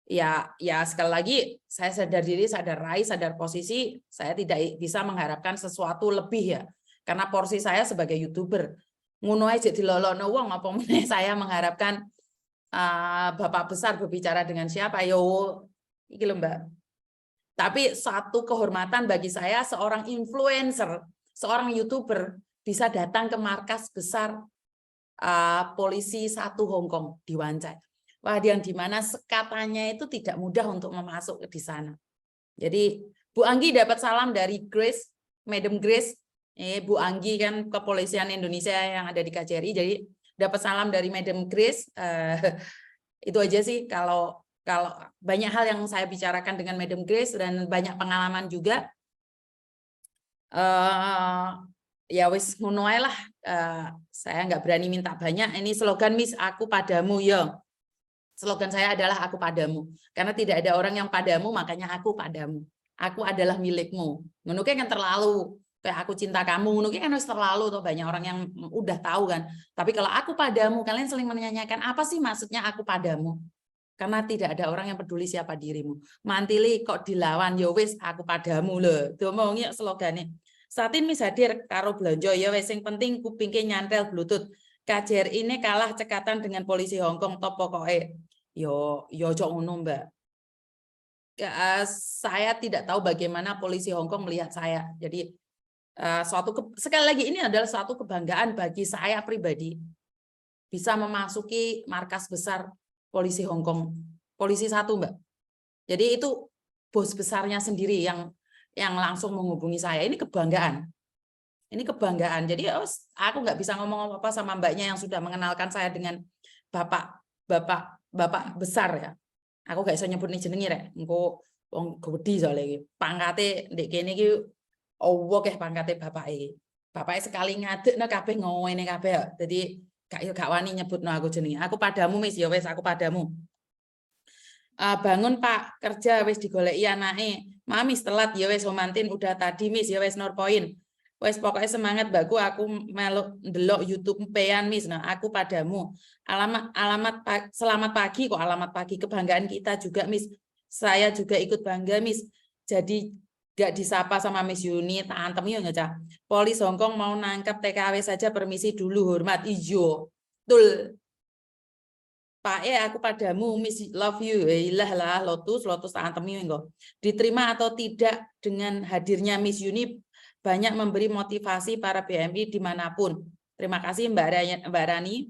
ya sekali lagi saya sadar diri, sadar raih, sadar posisi, saya tidak bisa mengharapkan sesuatu lebih ya. Karena porsi saya sebagai YouTuber, ngono aja dilolokno wong, apa meneh saya mengharapkan Bapak besar berbicara dengan siapa, yo iki lho Mbak. Tapi satu kehormatan bagi saya, seorang influencer, seorang YouTuber bisa datang ke markas besar polisi 1 Hong Kong di Wan Chai. Wah, yang dimana katanya itu tidak mudah untuk memasuk di sana. Jadi Bu Anggi dapat salam dari Grace, Madam Grace. Bu Anggi kan kepolisian Indonesia yang ada di KJRI, jadi dapat salam dari Madam Grace. Itu aja sih, kalau banyak hal yang saya bicarakan dengan Madam Grace dan banyak pengalaman juga. Ya wis ngono ae lah. Saya nggak berani minta banyak. Ini slogan Miss, aku padamu ya. Slogan saya adalah aku padamu. Karena tidak ada orang yang padamu, makanya aku padamu. Aku adalah milikmu. Ngono kan terlalu kayak aku cinta kamu, ngono kan harus terlalu tuh, banyak orang yang udah tahu kan. Tapi kalau aku padamu, kalian saling menanyakan apa sih maksudnya aku padamu? Karena tidak ada orang yang peduli siapa dirimu. Mantili kok dilawan, ya wis aku padamu loh. Domongnya slogannya. Satin Miss hadir karo blonjo ya wis, sing penting kupingke nyantel Bluetooth. KJRI ini kalah cekatan dengan polisi Hong Kong top pokoknya. Yo cok ngono Mbak. Saya tidak tahu bagaimana polisi Hong Kong melihat saya. Jadi sekali lagi ini adalah suatu kebanggaan bagi saya pribadi bisa memasuki markas besar polisi Hong Kong, polisi 1 Mbak. Jadi itu bos besarnya sendiri yang langsung menghubungi saya. Ini kebanggaan. Ini kebanggaan. Jadi aku nggak bisa ngomong apa-apa sama mbaknya yang sudah mengenalkan saya dengan bapak besar ya. Aku gak bisa nyebut nih jenenge rek. Engko wong gede soalnya iki. Pangkate ndek kene iki keh pangkate bapak iki. Bapake sekali ngadekno kabeh ngene kabeh. Jadi gak wani nyebutno aku jenenge. Aku padamu Miss ya wes aku padamu. Bangun Pak, kerja wes digoleki anake. Mami telat ya wes Omantin udah tadi Miss ya wes Norpoint. Wes pokoknya semangat bagus aku melok ndelok YouTube pean Miss. Nah, aku padamu. Selamat pagi kok alamat pagi kebanggaan kita juga Miss. Saya juga ikut bangga Miss. Jadi gak disapa sama Miss Yuni, tak antem yo ngeca. Polis Hongkong mau nangkap TKW saja permisi dulu hormat ijo. Betul. Pak aku padamu Miss love you. Ilah lah Lotus tak antem yo engko. Diterima atau tidak dengan hadirnya Miss Yuni banyak memberi motivasi para BMI dimanapun. Terima kasih Mbak Rani.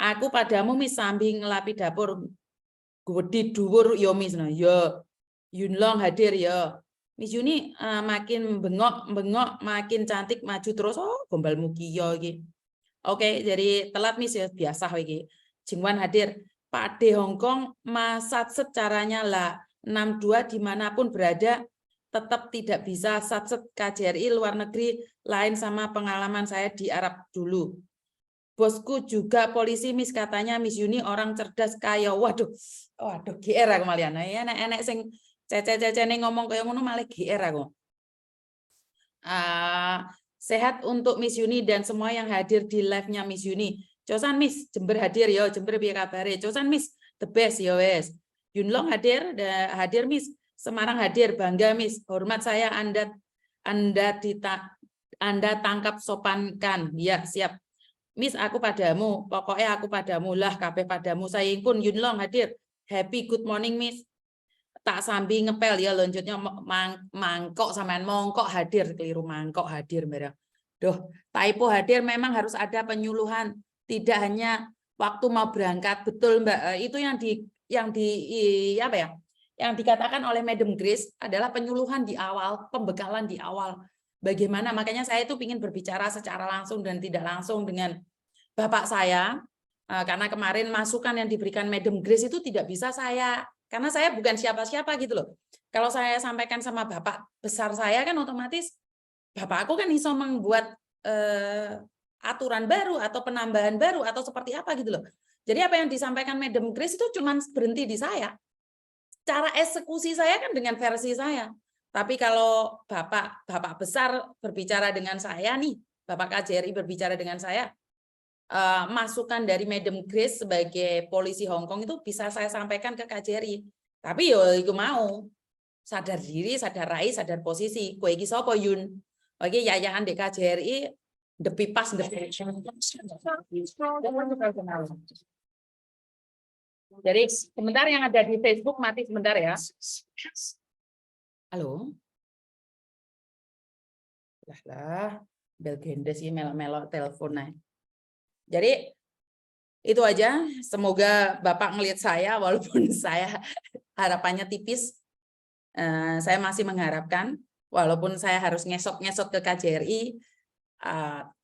Aku padamu Miss sambil ngelapi dapur. Gede dhuwur yo Miss nah yo. Yunlong hadir ya. Miss Yuni makin bengok makin cantik maju terus. Oh, gombal mukiyo iki. Oke, jadi telat Miss ya biasa iki. Jingwan hadir. Pak D Hongkong masat secaranya lah 62 dimanapun berada tetap tidak bisa satset KJRI luar negeri lain sama pengalaman saya di Arab dulu. Bosku juga polisi Miss katanya Miss Yuni orang cerdas kaya. Waduh GR aku malian. Ya enek sing cece-cece ngomong kayak ngono malah GR aku. Sehat untuk Miss Yuni dan semua yang hadir di live-nya Miss Yuni. Cosan Miss Jember hadir yo, Jember piye kabare? Cosan Miss the best yo wes. Yunlong hadir Miss. Semarang hadir, bangga Miss. Hormat saya Anda tangkap sopankan. Ya, siap. Miss aku padamu, pokoknya aku padamu lah kabeh padamu. Saya pun Yunlong hadir. Happy good morning Miss. Tak sambil ngepel ya lanjutnya mangkok sampean mongkok hadir keliru mangkok hadir merah. Duh, typo hadir memang harus ada penyuluhan, tidak hanya waktu mau berangkat. Betul Mbak, itu yang di apa ya? Yang dikatakan oleh Madam Grace adalah penyuluhan di awal, pembekalan di awal. Bagaimana makanya saya itu ingin berbicara secara langsung dan tidak langsung dengan Bapak saya, karena kemarin masukan yang diberikan Madam Grace itu tidak bisa karena saya bukan siapa-siapa gitu loh. Kalau saya sampaikan sama Bapak besar saya kan otomatis Bapak aku kan bisa membuat aturan baru atau penambahan baru atau seperti apa gitu loh. Jadi apa yang disampaikan Madam Grace itu cuma berhenti di saya. Cara eksekusi saya kan dengan versi saya. Tapi kalau Bapak besar berbicara dengan saya nih, Bapak KJRI berbicara dengan saya, masukan dari Madam Grace sebagai polisi Hong Kong itu bisa saya sampaikan ke KJRI. Tapi yo iku mau sadar diri, sadar rai, sadar posisi. Kowe iki sapa Yun? Oke, yayahan di KJRI depi pas depi. Jadi sebentar yang ada di Facebook mati sebentar ya. Halo. Lah, bel gendes sih melok-melok teleponnya. Jadi itu aja. Semoga Bapak ngelihat saya walaupun saya harapannya tipis. Saya masih mengharapkan walaupun saya harus ngesot-ngesot ke KJRI,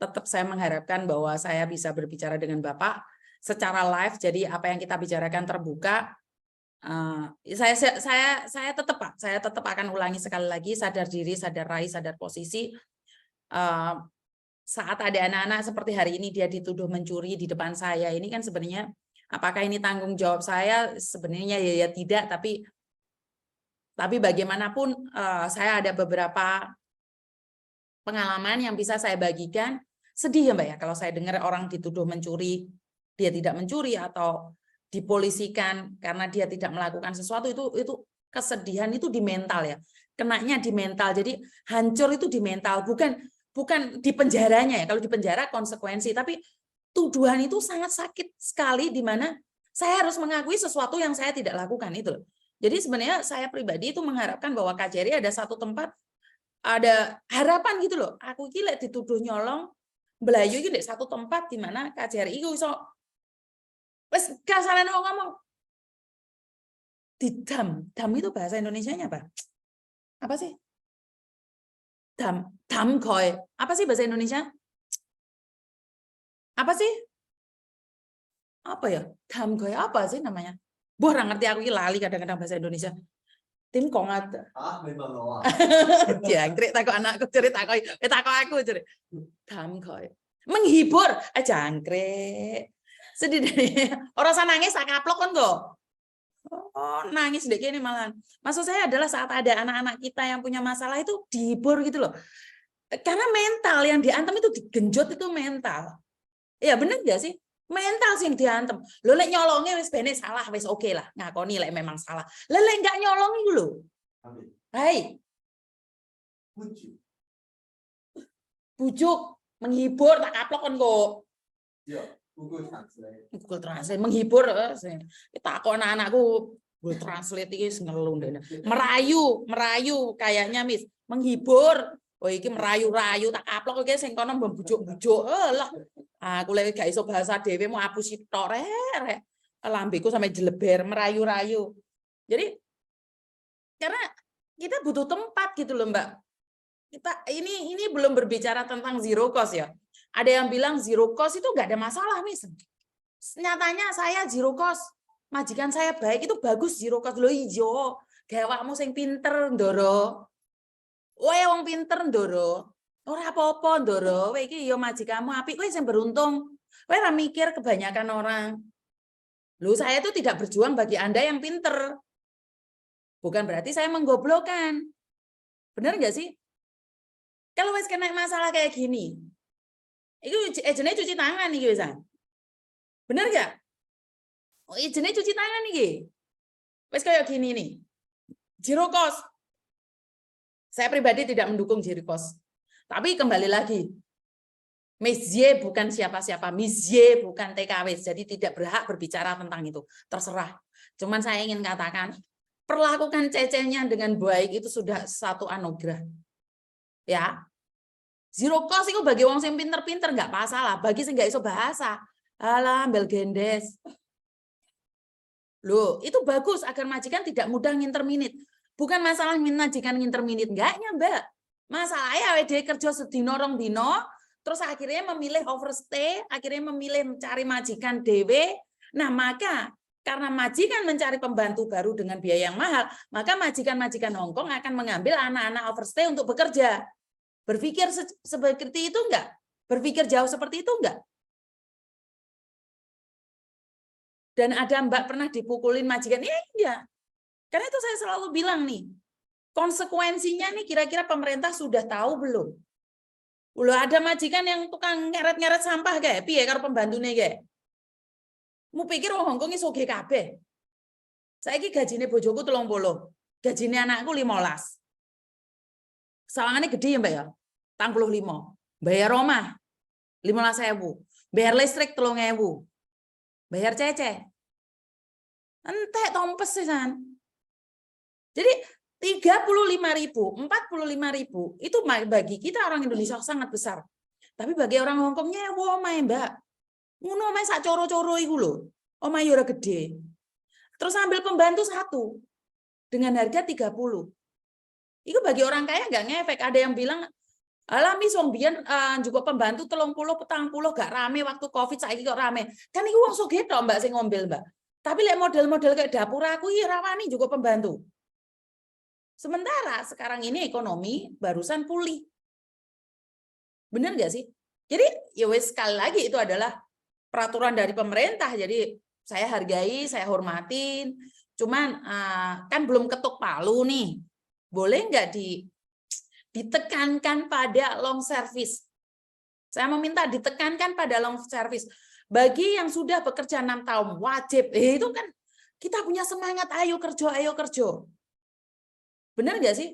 tetap saya mengharapkan bahwa saya bisa berbicara dengan Bapak secara live. Jadi apa yang kita bicarakan terbuka. Saya tetap Pak, saya tetap akan ulangi sekali lagi, sadar diri, sadar rai, sadar posisi. Saat ada anak-anak seperti hari ini dia dituduh mencuri di depan saya, ini kan sebenarnya apakah ini tanggung jawab saya? Sebenarnya ya tidak, tapi bagaimanapun saya ada beberapa pengalaman yang bisa saya bagikan. Sedih ya Mbak ya kalau saya dengar orang dituduh mencuri, dia tidak mencuri atau dipolisikan karena dia tidak melakukan sesuatu, itu kesedihan itu di mental ya. Kenanya di mental. Jadi hancur itu di mental, bukan di penjaranya ya. Kalau di penjara konsekuensi, tapi tuduhan itu sangat sakit sekali di mana saya harus mengakui sesuatu yang saya tidak lakukan itu loh. Jadi sebenarnya saya pribadi itu mengharapkan bahwa KJRI ada satu tempat, ada harapan gitu loh. Aku gila dituduh nyolong, belayu iki ndek satu tempat di mana KJRI iku iso wis kasalan ngomong didam. Dam itu bahasa Indonesianya apa? Apa sih? Damgoy. Apa sih bahasa Indonesia? Apa sih? Apa ya? Damgoy apa sih namanya? Orang ngerti aku lali kadang-kadang bahasa Indonesia. Tim kongat. Memang loh. Jangkrik takut anakku cerita aku cerita. Damgoy. Menghibur. Jangkrik. Sedih deh. Orang sana nangis tak kaplok kan kok. Oh, nangis deh ini malah. Maksud saya adalah saat ada anak-anak kita yang punya masalah itu dihibur gitu loh. Karena mental yang diantem itu digenjot itu mental. Ya bener nggak sih? Mental sih yang diantem. Lo lek nyolongi wis bene salah wis oke lah. Ngakoni lek memang salah. Lek nggak nyolongi dulu. Hai. Bujuk, menghibur tak kaplok kan kok. Ya, Google Translate menghibur. Tak kok anak-anakku Google Translate iki ngelung deh. Merayu kayaknya Miss. Menghibur. Oh iki merayu-rayu tak kaplok iki sing kono membujuk-bujuk. Lah. Aku lek gak iso bahasa dhewe mau apusi tok rek. Lambeku sampai jeleber merayu-rayu. Jadi karena kita butuh tempat gitu loh, Mbak. Kita ini belum berbicara tentang zero cost ya. Ada yang bilang zero cost itu nggak ada masalah, Miss. Nyatanya saya zero cost. Majikan saya baik itu bagus zero cost lho ijo. Gawakmu sing pinter ndoro. Kowe wong pinter ndoro. Ora apa-apa ndoro. Kowe iki ya majikanmu apik, kowe sing beruntung. Kowe ora mikir kebanyakan orang. Loh, saya itu tidak berjuang bagi Anda yang pinter. Bukan berarti saya menggoblokkan. Benar nggak sih? Kalau wes kena masalah kayak gini, itu jenis cuci tangan nih bisa. Bener nggak? Oh, jenis cuci tangan nih. Wes kayak gini nih. Zero cost. Saya pribadi tidak mendukung zero cost. Tapi kembali lagi, Miss Y bukan siapa-siapa, Miss Y bukan TKW, jadi tidak berhak berbicara tentang itu. Terserah. Cuman saya ingin katakan, perlakukan cecenya dengan baik itu sudah satu anugerah. Ya, zero cost itu bagi wong sing pinter-pinter nggak masalah, bagi sing nggak iso bahasa, alah ambil gendes. Loh, itu bagus agar majikan tidak mudah nginterminit. Bukan masalah majikan nginterminit enggaknya, Mbak. Masalahnya awake kerja sedino rong dino, terus akhirnya memilih overstay, akhirnya memilih mencari majikan dewe. Nah, maka karena majikan mencari pembantu baru dengan biaya yang mahal, maka majikan-majikan Hongkong akan mengambil anak-anak overstay untuk bekerja. Berpikir seperti itu enggak? Berpikir jauh seperti itu enggak? Dan ada Mbak pernah dipukulin majikan? Iya. Karena itu saya selalu bilang nih, konsekuensinya nih kira-kira pemerintah sudah tahu belum? Udah ada majikan yang tukang ngeret-ngeret sampah kayak piye karo pembantune kayak. Mu pikir wong Hongkong iso ge kabeh. Saiki gajine bojoku 30, gajine anakku 15. Sawangane gede ya, Mbak ya. 45. Bayar rumah 15.000. Bayar listrik 3.000. Bayar cece. Entek tompes sisan. Jadi 35.000, 45.000 itu bagi kita orang Indonesia sangat besar. Tapi bagi orang Hongkongnya wow omahe, Mbak. Ngono omahe sak coro-coro iku lho. Omahe ora gede. Terus ambil pembantu satu dengan harga 30. Itu bagi orang kaya nggak ngefek. Ada yang bilang, alami wong biyen juga pembantu 30 40 gak rame waktu Covid, saiki kok rame. Kan iku wong sugih tok Mbak sing ngombel, Mbak. Tapi lek model-model kayak dapur aku iki rawani juga pembantu. Sementara sekarang ini ekonomi barusan pulih. Benar nggak sih? Jadi ya wes sekali lagi itu adalah peraturan dari pemerintah. Jadi saya hargai, saya hormatin. Cuman kan belum ketuk palu nih. Boleh nggak ditekankan pada long service? Saya meminta ditekankan pada long service. Bagi yang sudah bekerja 6 tahun wajib. Itu kan kita punya semangat, ayo kerja, ayo kerja. Benar nggak sih?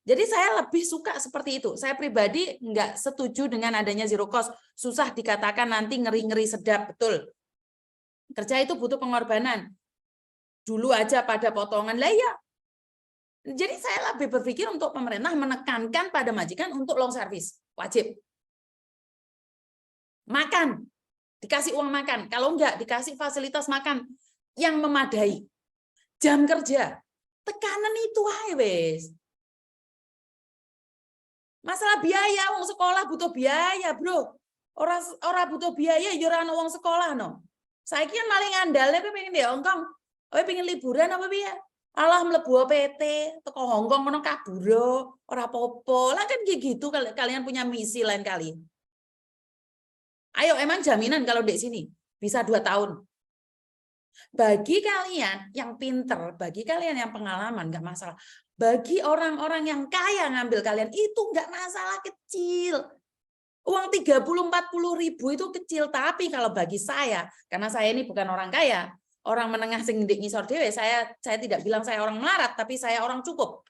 Jadi saya lebih suka seperti itu. Saya pribadi nggak setuju dengan adanya zero cost. Susah dikatakan nanti ngeri-ngeri sedap, betul. Kerja itu butuh pengorbanan. Dulu aja pada potongan, lah ya. Jadi saya lebih berpikir untuk pemerintah menekankan pada majikan untuk long service, wajib. Makan, dikasih uang makan. Kalau enggak, dikasih fasilitas makan yang memadai. Jam kerja, tekanan itu aja wes. Masalah biaya, wong sekolah butuh biaya, Bro. Ora butuh biaya ya ora ana wong sekolah no. Saiki kan maling andale kowe pengen di Hongkong. Kowe pengen liburan apa piye? Alah mlebu PT teko Hongkong ngono kaburo, ora apa-apa. Lah kan gitu kalian punya misi lain kali. Ayo, emang jaminan kalau di sini bisa 2 tahun. Bagi kalian yang pinter, bagi kalian yang pengalaman, nggak masalah. Bagi orang-orang yang kaya ngambil kalian, itu nggak masalah kecil. Uang 30-40 ribu itu kecil, tapi kalau bagi saya, karena saya ini bukan orang kaya, orang menengah sing ndek ngisor dhewe, saya tidak bilang saya orang melarat, tapi saya orang cukup.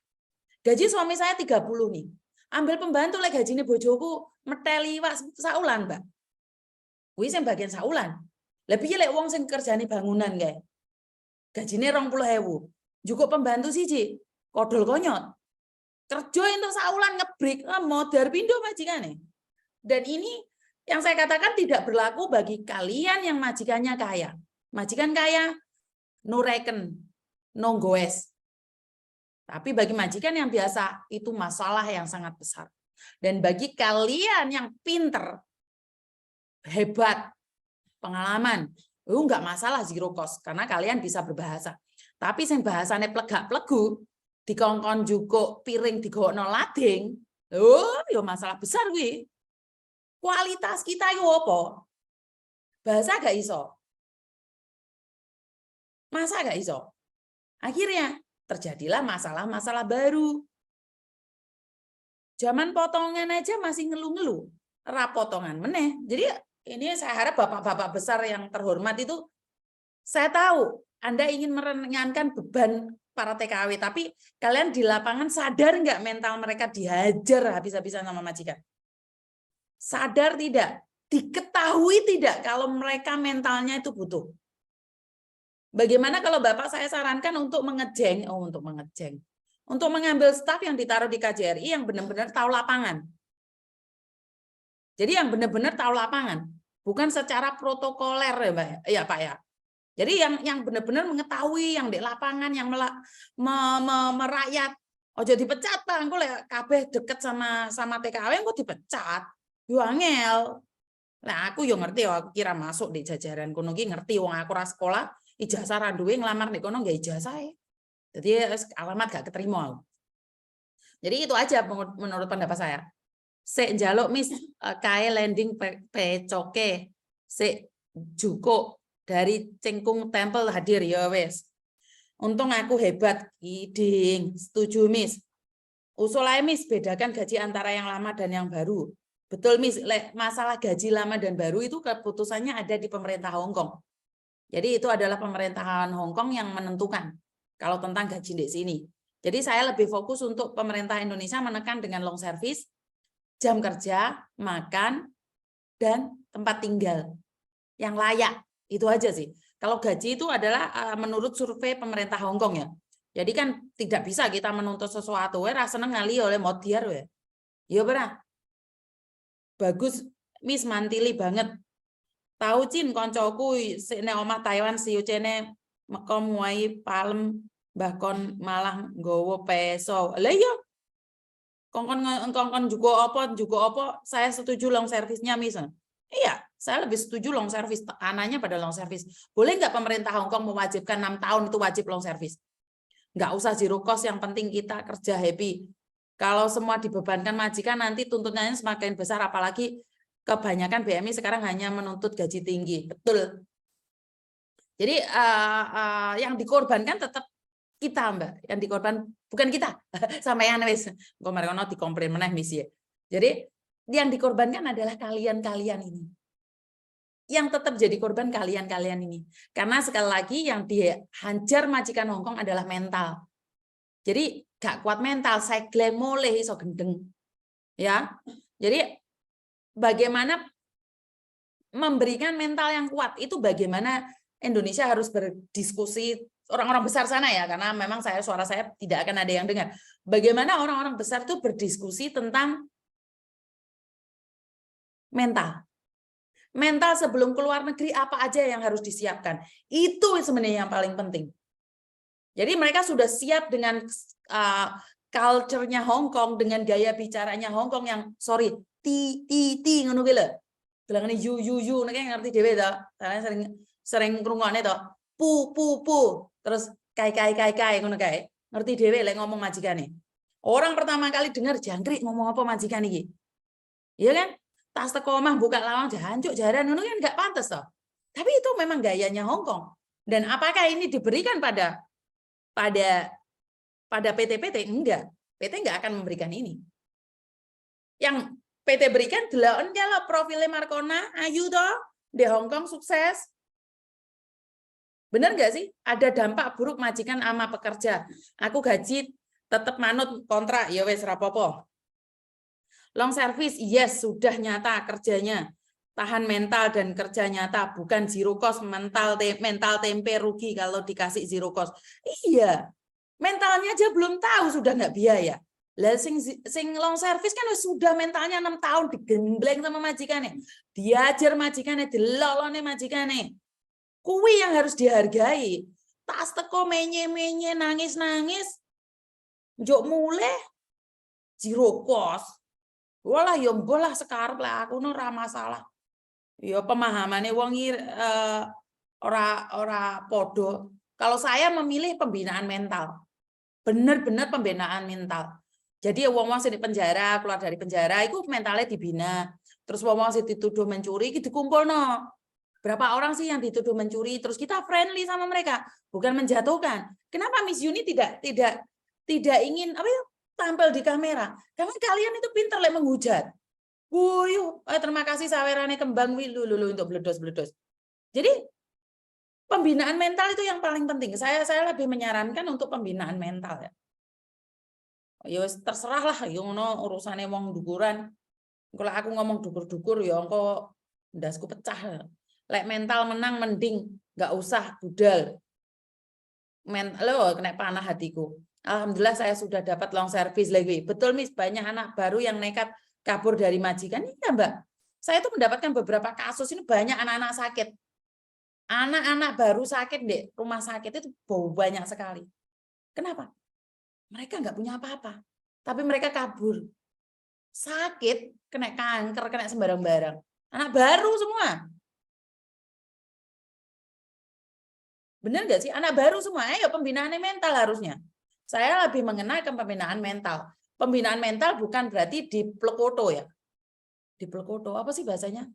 Gaji suami saya 30 nih. Ambil pembantu lek gajine bojoku meteli saulan, Mbak. Kuwi sing bagian saulan. Lah piye lek wong sing kerjane bangunan kae. Gajine 20.000. Cukup pembantu siji, kodol konyot. Kerja entuk saulan ngebrik, modar pindho majikane. Dan ini yang saya katakan tidak berlaku bagi kalian yang majikannya kaya. Majikan kaya, no reken, no goes. Tapi bagi majikan yang biasa, itu masalah yang sangat besar. Dan bagi kalian yang pinter, hebat, pengalaman, nggak masalah zero cost karena kalian bisa berbahasa. Tapi sing bahasane plegak-plegu, dikongkon jukuk piring digokno lading, yo masalah besar kuwi. Kualitas kita yo apa? Bahasa gak iso. Masa gak iso? Akhirnya terjadilah masalah-masalah baru. Zaman potongan aja masih ngeluh-ngeluh. Rapotongan meneh. Jadi ini saya harap bapak-bapak besar yang terhormat itu, saya tahu Anda ingin meringankan beban para TKW, tapi kalian di lapangan sadar nggak mental mereka dihajar habis-habisan sama majikan? Sadar tidak? Diketahui tidak kalau mereka mentalnya itu butuh? Bagaimana kalau Bapak saya sarankan untuk mengejeng, untuk mengambil staf yang ditaruh di KJRI yang benar-benar tahu lapangan. Jadi yang benar-benar tahu lapangan, bukan secara protokoler ya, Mbak. Ya, Pak ya. Jadi yang benar-benar mengetahui yang di lapangan, yang merakyat. Ojo dipecat, Pak. Engko lek kabeh deket sama TKW engko dipecat. Yo angel. Nah, aku yo ngerti, aku kira masuk di jajaran kono ki ngerti wong aku ra sekolah, ijazah ra duwe nglamar di kono nggak ijazah. Jadi alamat gak keterima. Jadi itu aja menurut pendapat saya. Sik njaluk Miss kae landing pecoke sik jukuk dari Cengkung Temple hadir ya wes. Untung aku hebat iding, setuju Miss. Usul ae Miss bedakan gaji antara yang lama dan yang baru. Betul Miss, masalah gaji lama dan baru itu keputusannya ada di pemerintah Hong Kong. Jadi itu adalah pemerintahan Hong Kong yang menentukan kalau tentang gaji di sini. Jadi saya lebih fokus untuk pemerintah Indonesia menekan dengan long service, jam kerja, makan, dan tempat tinggal yang layak. Itu aja sih. Kalau gaji itu adalah menurut survei pemerintah Hong Kong ya. Jadi kan tidak bisa kita menuntut sesuatu. Rasa ngali oleh modiar ya. Iya benar. Bagus, Miss mantili banget. Tahu Cin koncoku nek omah Taiwan si ucene mekom muai palem bahkon malah nggowo peso. Lah iya. Kongkon juga apa saya setuju long service-nya Miss. Iya, saya lebih setuju long service, tekanannya pada long service. Boleh nggak pemerintah Hong Kong mewajibkan 6 tahun itu wajib long service? Nggak usah zero cost, yang penting kita kerja happy. Kalau semua dibebankan majikan nanti tuntutannya semakin besar, apalagi kebanyakan BMI sekarang hanya menuntut gaji tinggi. Betul. Jadi yang dikorbankan tetap kita, Mbak. Yang dikorban bukan kita. Sampeyan wis. Engko merekono dikomplain meneh Miss ya. Jadi yang dikorbankan adalah kalian-kalian ini. Yang tetap jadi korban kalian-kalian ini. Karena sekali lagi yang dihajar majikan Hong Kong adalah mental. Jadi gak kuat mental, saya gleng mulih iso gendeng. Ya. Jadi bagaimana memberikan mental yang kuat itu bagaimana Indonesia harus berdiskusi orang-orang besar sana ya, karena memang suara saya tidak akan ada yang dengar. Bagaimana orang-orang besar itu berdiskusi tentang mental. Mental sebelum keluar negeri apa aja yang harus disiapkan. Itu sebenarnya yang paling penting. Jadi mereka sudah siap dengan culture-nya Hong Kong dengan gaya bicaranya Hong Kong yang sorry, ti ngono ki lho. Bilangane you nek ngerti dhewe to. Saya sering ngrungokne to. Pu. Terus kai ngono kae. Ngerti dhewe lek ngomong majikane. Orang pertama kali dengar jangkrik ngomong apa majikan iki. Iya kan? Tas teko omah buka lawang jancuk jaran ngono kan enggak pantas toh. Tapi itu memang gayanya Hong Kong. Dan apakah ini diberikan pada PT-PT? Enggak. PT enggak akan memberikan ini. Yang PT berikan delokon kalau profilnya Markona ayu toh di Hong Kong sukses. Benar nggak sih? Ada dampak buruk majikan sama pekerja. Aku gaji tetap manut kontrak, ya wes rapopo. Long service, yes, sudah nyata kerjanya. Tahan mental dan kerja nyata, bukan zero cost, mental tempe rugi kalau dikasih zero cost. Iya, mentalnya aja belum tahu, sudah nggak biaya. Lah sing long service kan sudah mentalnya 6 tahun digembleng sama majikannya. Diajar majikannya, dilolone majikannya. Kuwi yang harus dihargai. Tas teko menye-menye nangis-nangis. Njok mulai zero cost. Walah ya mbolah sekarep lah aku ora masalah. Ya pemahamannya wong ora podo. Kalau saya memilih pembinaan mental. Benar-benar pembinaan mental. Jadi wong-wong sing di penjara, keluar dari penjara itu mentalnya dibina. Terus wong-wong sing dituduh mencuri iki dikumpulno. Berapa orang sih yang dituduh mencuri? Terus kita friendly sama mereka, bukan menjatuhkan. Kenapa Miss Yuni tidak ingin apa ya tampil di kamera? Karena kalian itu pintar lek menghujat. Wuyu, terima kasih sawerane kembang wilu untuk bledos-bledos. Jadi pembinaan mental itu yang paling penting. Saya lebih menyarankan untuk pembinaan mental ya. Ya terserah lah, ya ngono urusane wong dukuran. Kalau aku ngomong dukur-dukur ya engko ndasku pecah. Lek mental menang mending nggak usah budal. Lo kena panah hatiku. Alhamdulillah saya sudah dapat long service lagi. Betul Miss, banyak anak baru yang nekat kabur dari majikan. Iya Mbak. Saya tuh mendapatkan beberapa kasus ini banyak anak-anak sakit. Anak-anak baru sakit di rumah sakit itu banyak sekali. Kenapa? Mereka nggak punya apa-apa. Tapi mereka kabur. Sakit, kena kanker, kena sembarang-barang. Anak baru semua. Benar nggak sih? Anak baru semua, ayo pembinaan mental harusnya. Saya lebih mengenalkan pembinaan mental. Pembinaan mental bukan berarti diplekoto ya. Diplekoto, apa sih bahasanya?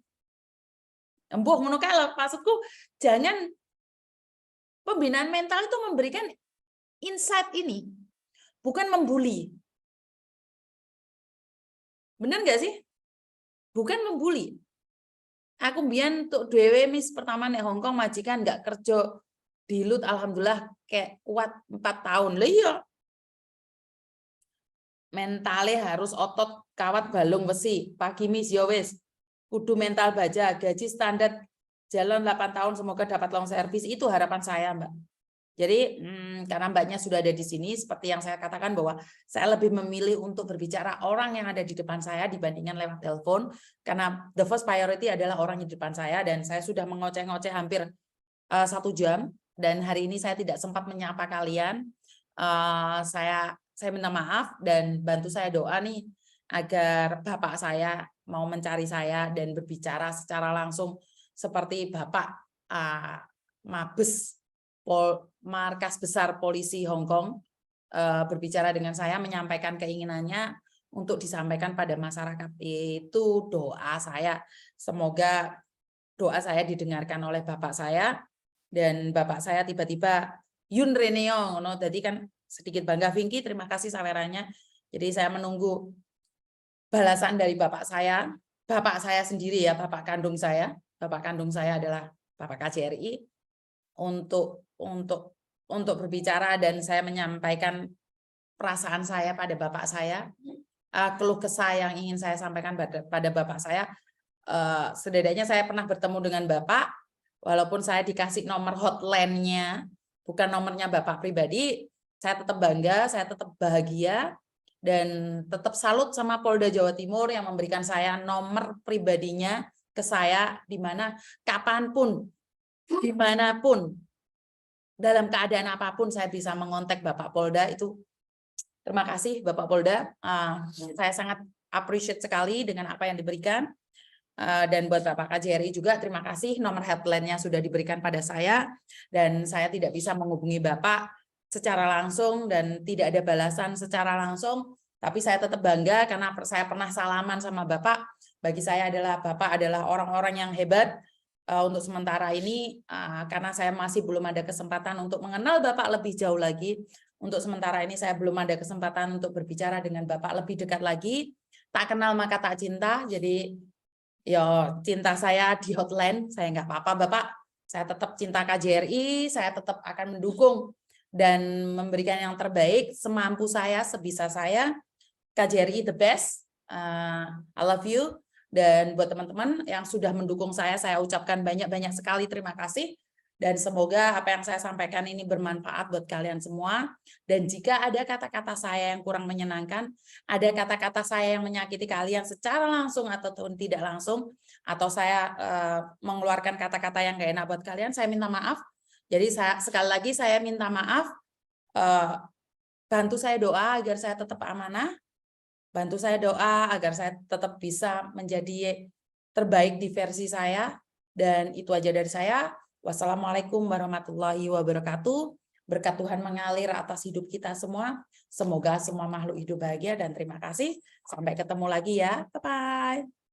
Embuh ngono kae, maksudku jangan pembinaan mental itu memberikan insight ini, bukan membuli. Benar nggak sih? Bukan membuli. Aku mbiyen untuk dhewe Miss pertama nek Hong Kong majikan nggak kerja dilut alhamdulillah kayak kuat 4 tahun. Lah iya. Mentale harus otot kawat balung besi. Pagi Miss ya wis. Kudu mental baja, gaji standar jalan 8 tahun semoga dapat long service. Itu harapan saya, Mbak. Jadi karena Mbaknya sudah ada di sini, seperti yang saya katakan bahwa saya lebih memilih untuk berbicara orang yang ada di depan saya dibandingkan lewat telepon, karena the first priority adalah orang di depan saya, dan saya sudah mengoceh-ngoceh hampir 1 jam, dan hari ini saya tidak sempat menyapa kalian. Saya minta maaf dan bantu saya doa nih agar Bapak saya mau mencari saya dan berbicara secara langsung seperti Bapak Mabes Markas Besar Polisi Hong Kong berbicara dengan saya, menyampaikan keinginannya untuk disampaikan pada masyarakat. Itu doa saya. Semoga doa saya didengarkan oleh Bapak saya, dan Bapak saya tiba-tiba Yun Reneo, no, tadi kan sedikit bangga Vinky, terima kasih sawerannya. Jadi saya menunggu balasan dari Bapak saya sendiri ya, Bapak kandung saya. Bapak kandung saya adalah Bapak KJRI untuk berbicara, dan saya menyampaikan perasaan saya pada Bapak saya, keluh kesah yang ingin saya sampaikan pada Bapak saya. Setidaknya saya pernah bertemu dengan Bapak, walaupun saya dikasih nomor hotline-nya, bukan nomornya Bapak pribadi, saya tetap bangga, saya tetap bahagia, dan tetap salut sama Polda Jawa Timur yang memberikan saya nomor pribadinya ke saya, di mana kapanpun, dimanapun, dalam keadaan apapun saya bisa mengontak Bapak Polda. Itu Terima kasih Bapak Polda. Saya sangat appreciate sekali dengan apa yang diberikan. Dan buat Bapak KJRI juga terima kasih, nomor helpline-nya sudah diberikan pada saya dan saya tidak bisa menghubungi Bapak secara langsung dan tidak ada balasan secara langsung, tapi saya tetap bangga karena saya pernah salaman sama Bapak. Bagi saya Bapak adalah orang-orang yang hebat untuk sementara ini, karena saya masih belum ada kesempatan untuk mengenal Bapak lebih jauh lagi. Untuk sementara ini saya belum ada kesempatan untuk berbicara dengan Bapak lebih dekat lagi. Tak kenal maka tak cinta, jadi ya cinta saya di hotline, saya nggak apa-apa Bapak, saya tetap cinta KJRI, saya tetap akan mendukung dan memberikan yang terbaik semampu saya, sebisa saya. KJRI the best, I love you. Dan buat teman-teman yang sudah mendukung saya ucapkan banyak-banyak sekali terima kasih. Dan semoga apa yang saya sampaikan ini bermanfaat buat kalian semua. Dan jika ada kata-kata saya yang kurang menyenangkan, ada kata-kata saya yang menyakiti kalian secara langsung ataupun tidak langsung, atau saya mengeluarkan kata-kata yang gak enak buat kalian, saya minta maaf. Jadi sekali lagi saya minta maaf. Bantu saya doa agar saya tetap amanah. Bantu saya doa agar saya tetap bisa menjadi terbaik di versi saya. Dan itu aja dari saya. Wassalamualaikum warahmatullahi wabarakatuh. Berkat Tuhan mengalir atas hidup kita semua. Semoga semua makhluk hidup bahagia dan terima kasih. Sampai ketemu lagi ya. Bye-bye.